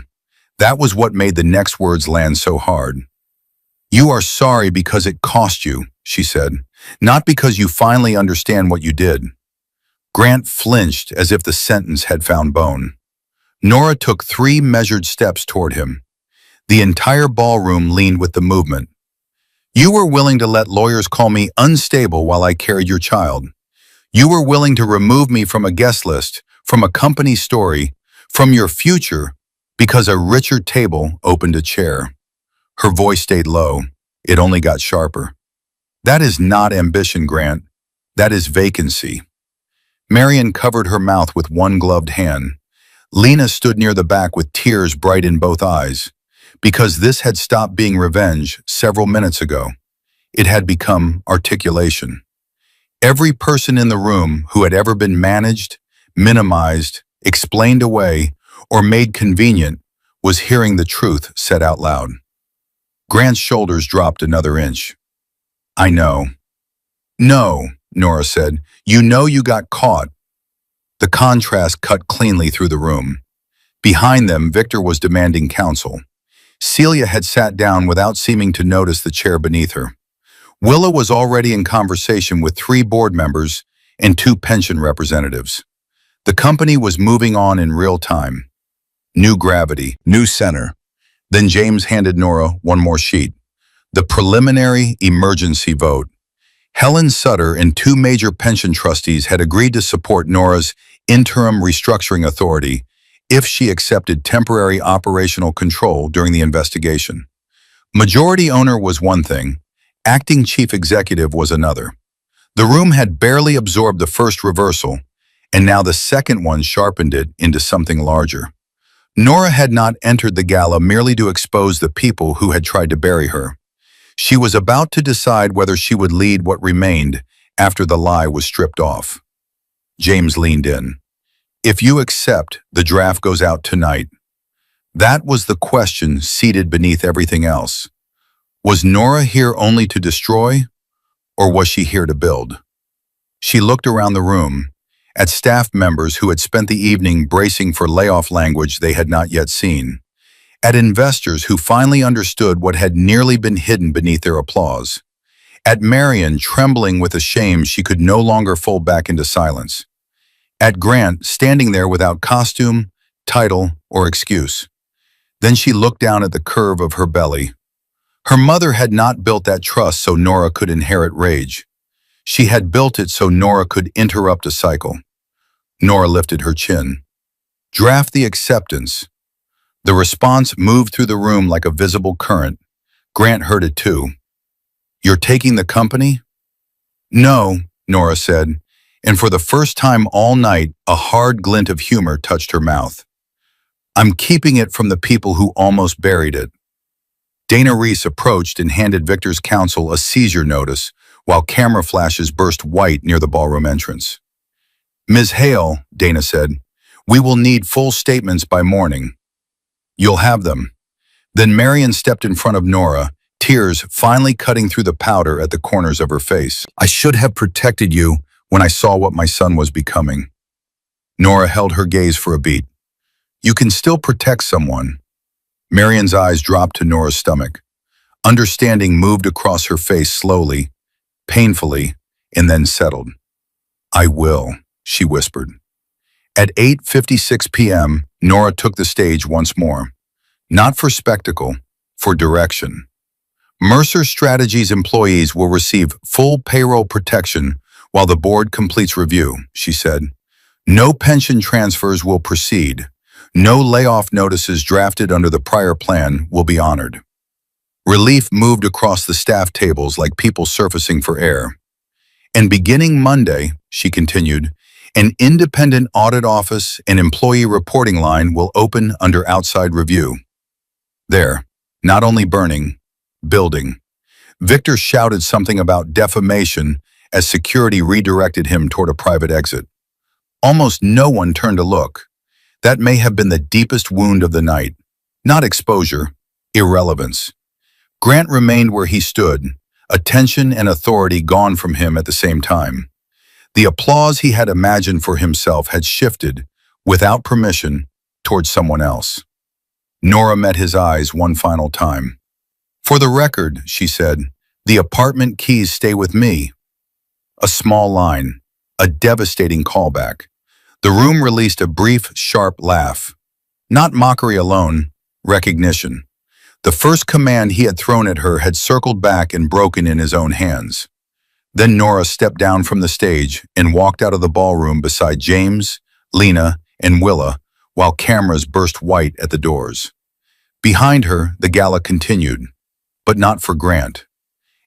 That was what made the next words land so hard. "You are sorry because it cost you," she said, "not because you finally understand what you did." Grant flinched as if the sentence had found bone. Nora took 3 measured steps toward him. The entire ballroom leaned with the movement. "You were willing to let lawyers call me unstable while I carried your child. You were willing to remove me from a guest list, from a company story, from your future, because a richer table opened a chair." Her voice stayed low. It only got sharper. "That is not ambition, Grant. That is vacancy." Marion covered her mouth with one gloved hand. Lena stood near the back with tears bright in both eyes. Because this had stopped being revenge several minutes ago. It had become articulation. Every person in the room who had ever been managed, minimized, explained away, or made convenient was hearing the truth said out loud. Grant's shoulders dropped another inch. I know. No, Nora said. You know you got caught. The contrast cut cleanly through the room. Behind them, Victor was demanding counsel. Celia had sat down without seeming to notice the chair beneath her. Willa was already in conversation with 3 board members and 2 pension representatives. The company was moving on in real time. New gravity, new center. Then James handed Nora one more sheet. The preliminary emergency vote. Helen Sutter and 2 major pension trustees had agreed to support Nora's interim restructuring authority if she accepted temporary operational control during the investigation. Majority owner was one thing, acting chief executive was another. The room had barely absorbed the first reversal, and now the second one sharpened it into something larger. Nora had not entered the gala merely to expose the people who had tried to bury her. She was about to decide whether she would lead what remained after the lie was stripped off. James leaned in. If you accept, the draft goes out tonight. That was the question seated beneath everything else. Was Nora here only to destroy, or was she here to build? She looked around the room, at staff members who had spent the evening bracing for layoff language they had not yet seen, at investors who finally understood what had nearly been hidden beneath their applause, at Marion trembling with a shame she could no longer fold back into silence, at Grant standing there without costume, title, or excuse. Then she looked down at the curve of her belly. Her mother had not built that trust so Nora could inherit rage. She had built it so Nora could interrupt a cycle. Nora lifted her chin. Draft the acceptance. The response moved through the room like a visible current. Grant heard it too. You're taking the company? No, Nora said, and for the first time all night, a hard glint of humor touched her mouth. I'm keeping it from the people who almost buried it. Dana Reese approached and handed Victor's counsel a seizure notice, while camera flashes burst white near the ballroom entrance. Ms. Hale, Dana said, we will need full statements by morning. You'll have them. Then Marion stepped in front of Nora, tears finally cutting through the powder at the corners of her face. I should have protected you when I saw what my son was becoming. Nora held her gaze for a beat. You can still protect someone. Marion's eyes dropped to Nora's stomach. Understanding moved across her face slowly, painfully, and then settled. I will, she whispered. At 8:56 p.m., Nora took the stage once more. Not for spectacle, for direction. Mercer Strategies employees will receive full payroll protection while the board completes review, she said. No pension transfers will proceed. No layoff notices drafted under the prior plan will be honored. Relief moved across the staff tables like people surfacing for air. And beginning Monday, she continued, an independent audit office and employee reporting line will open under outside review. There, not only burning, building. Victor shouted something about defamation as security redirected him toward a private exit. Almost no one turned to look. That may have been the deepest wound of the night. Not exposure, irrelevance. Grant remained where he stood, attention and authority gone from him at the same time. The applause he had imagined for himself had shifted, without permission, towards someone else. Nora met his eyes one final time. For the record, she said, the apartment keys stay with me. A small line, a devastating callback. The room released a brief, sharp laugh. Not mockery alone, recognition. The first command he had thrown at her had circled back and broken in his own hands. Then Nora stepped down from the stage and walked out of the ballroom beside James, Lena, and Willa, while cameras burst white at the doors. Behind her, the gala continued, but not for Grant,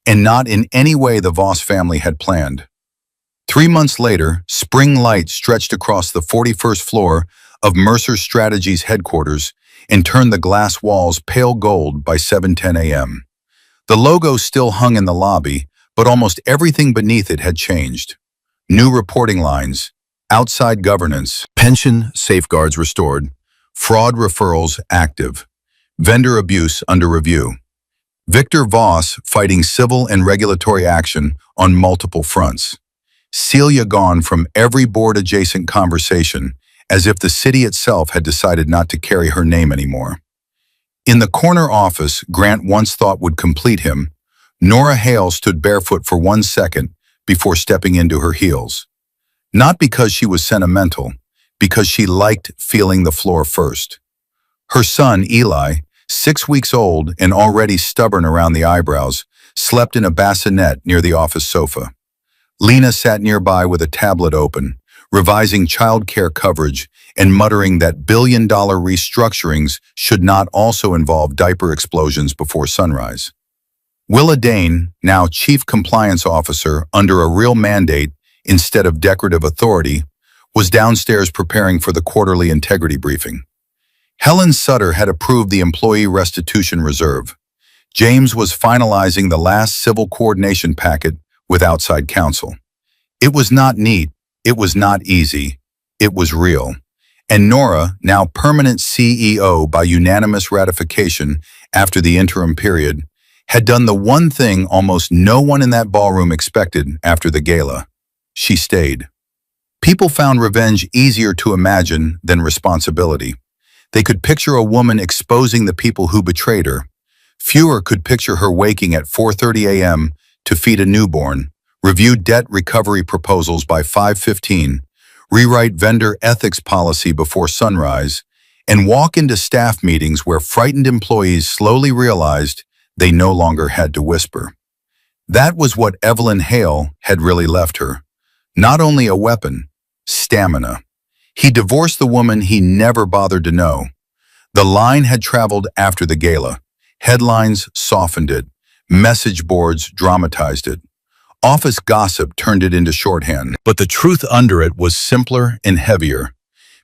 and not in any way the Voss family had planned. 3 months later, spring light stretched across the 41st floor of Mercer Strategies headquarters and turned the glass walls pale gold by 7:10 a.m. The logo still hung in the lobby, but almost everything beneath it had changed. New reporting lines, outside governance, pension safeguards restored, fraud referrals active, vendor abuse under review. Victor Voss fighting civil and regulatory action on multiple fronts. Celia gone from every board-adjacent conversation, as if the city itself had decided not to carry her name anymore. In the corner office Grant once thought would complete him, Nora Hale stood barefoot for 1 second before stepping into her heels. Not because she was sentimental, because she liked feeling the floor first. Her son, Eli, 6 weeks old and already stubborn around the eyebrows, slept in a bassinet near the office sofa. Lena sat nearby with a tablet open, revising childcare coverage and muttering that billion-dollar restructurings should not also involve diaper explosions before sunrise. Willa Dane, now Chief Compliance Officer under a real mandate instead of decorative authority, was downstairs preparing for the quarterly integrity briefing. Helen Sutter had approved the employee restitution reserve. James was finalizing the last civil coordination packet with outside counsel. It was not neat, it was not easy, it was real. And Nora, now permanent CEO by unanimous ratification after the interim period, had done the one thing almost no one in that ballroom expected after the gala. She stayed. People found revenge easier to imagine than responsibility. They could picture a woman exposing the people who betrayed her. Fewer could picture her waking at 4:30 a.m. to feed a newborn, review debt recovery proposals by 5:15, rewrite vendor ethics policy before sunrise, and walk into staff meetings where frightened employees slowly realized they no longer had to whisper. That was what Evelyn Hale had really left her. Not only a weapon, stamina. He divorced the woman he never bothered to know. The line had traveled after the gala. Headlines softened it. Message boards dramatized it. Office gossip turned it into shorthand. But the truth under it was simpler and heavier.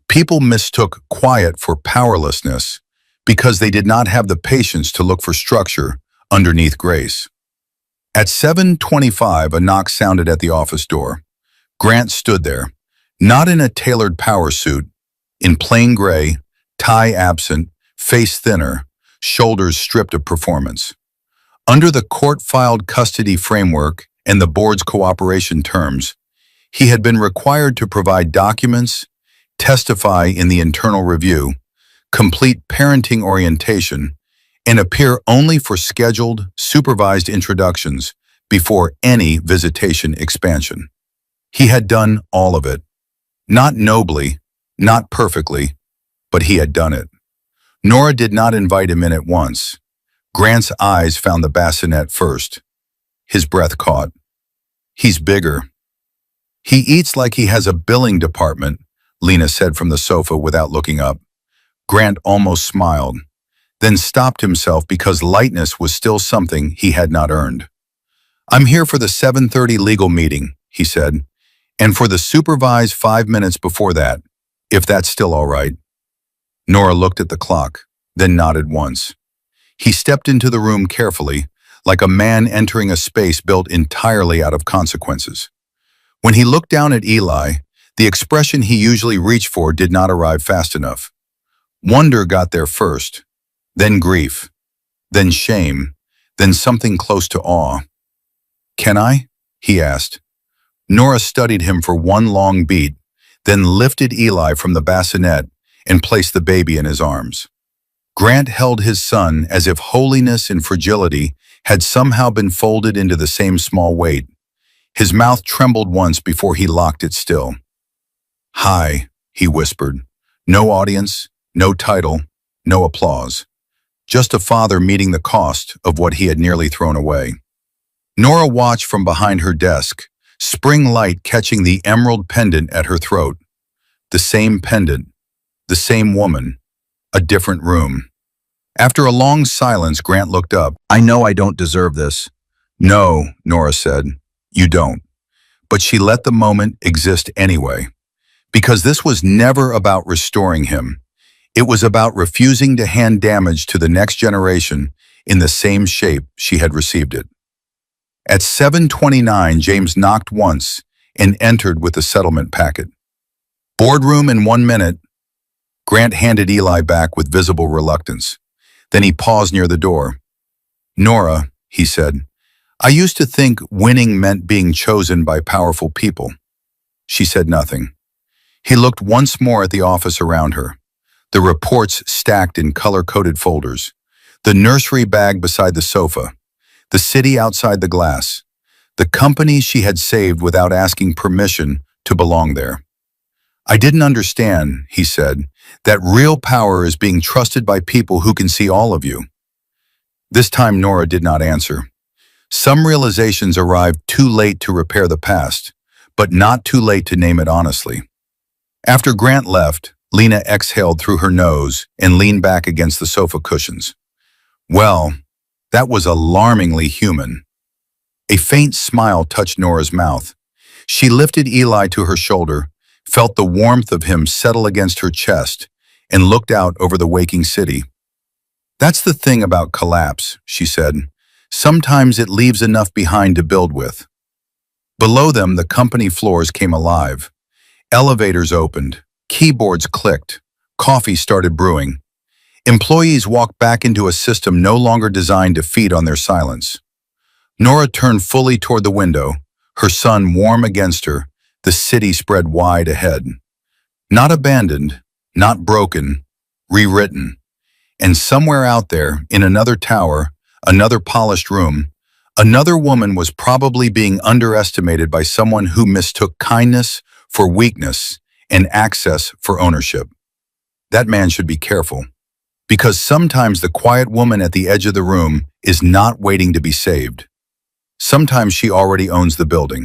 People mistook quiet for powerlessness because they did not have the patience to look for structure underneath grace. At 7:25, a knock sounded at the office door. Grant stood there, not in a tailored power suit, in plain gray, tie absent, face thinner, shoulders stripped of performance. Under the court-filed custody framework and the board's cooperation terms, he had been required to provide documents, testify in the internal review, complete parenting orientation, and appear only for scheduled, supervised introductions before any visitation expansion. He had done all of it. Not nobly, not perfectly, but he had done it. Nora did not invite him in at once. Grant's eyes found the bassinet first. His breath caught. He's bigger. He eats like he has a billing department, Lena said from the sofa without looking up. Grant almost smiled, then stopped himself because lightness was still something he had not earned. "I'm here for the 7:30 legal meeting," he said, "and for the supervised 5 minutes before that, if that's still all right." Nora looked at the clock, then nodded once. He stepped into the room carefully, like a man entering a space built entirely out of consequences. When he looked down at Eli, the expression he usually reached for did not arrive fast enough. Wonder got there first, then grief, then shame, then something close to awe. "Can I?" he asked. Nora studied him for one long beat, then lifted Eli from the bassinet and placed the baby in his arms. Grant held his son as if holiness and fragility had somehow been folded into the same small weight. His mouth trembled once before he locked it still. "Hi," he whispered. No audience, no title, no applause. Just a father meeting the cost of what he had nearly thrown away. Nora watched from behind her desk, spring light catching the emerald pendant at her throat. The same pendant, the same woman, a different room. After a long silence, Grant looked up. "I know I don't deserve this." "No," Nora said, "you don't." But she let the moment exist anyway. Because this was never about restoring him. It was about refusing to hand damage to the next generation in the same shape she had received it. At 7:29, James knocked once and entered with the settlement packet. "Boardroom in 1 minute." Grant handed Eli back with visible reluctance. Then he paused near the door. Nora, he said, I used to think winning meant being chosen by powerful people. She said nothing. He looked once more at the office around her. The reports stacked in color-coded folders. The nursery bag beside the sofa. The city outside the glass. The company she had saved without asking permission to belong there. I didn't understand, he said, that real power is being trusted by people who can see all of you. This time Nora did not answer. Some realizations arrived too late to repair the past, but not too late to name it honestly. After Grant left, Lena exhaled through her nose and leaned back against the sofa cushions. Well, that was alarmingly human. A faint smile touched Nora's mouth. She lifted Eli to her shoulder, felt the warmth of him settle against her chest, and looked out over the waking city. That's the thing about collapse, she said. Sometimes it leaves enough behind to build with. Below them, the company floors came alive. Elevators opened, keyboards clicked, coffee started brewing. Employees walked back into a system no longer designed to feed on their silence. Nora turned fully toward the window, her son warm against her, the city spread wide ahead. Not abandoned, not broken, rewritten. And somewhere out there, in another tower, another polished room, another woman was probably being underestimated by someone who mistook kindness for weakness and access for ownership. That man should be careful, because sometimes the quiet woman at the edge of the room is not waiting to be saved. Sometimes she already owns the building.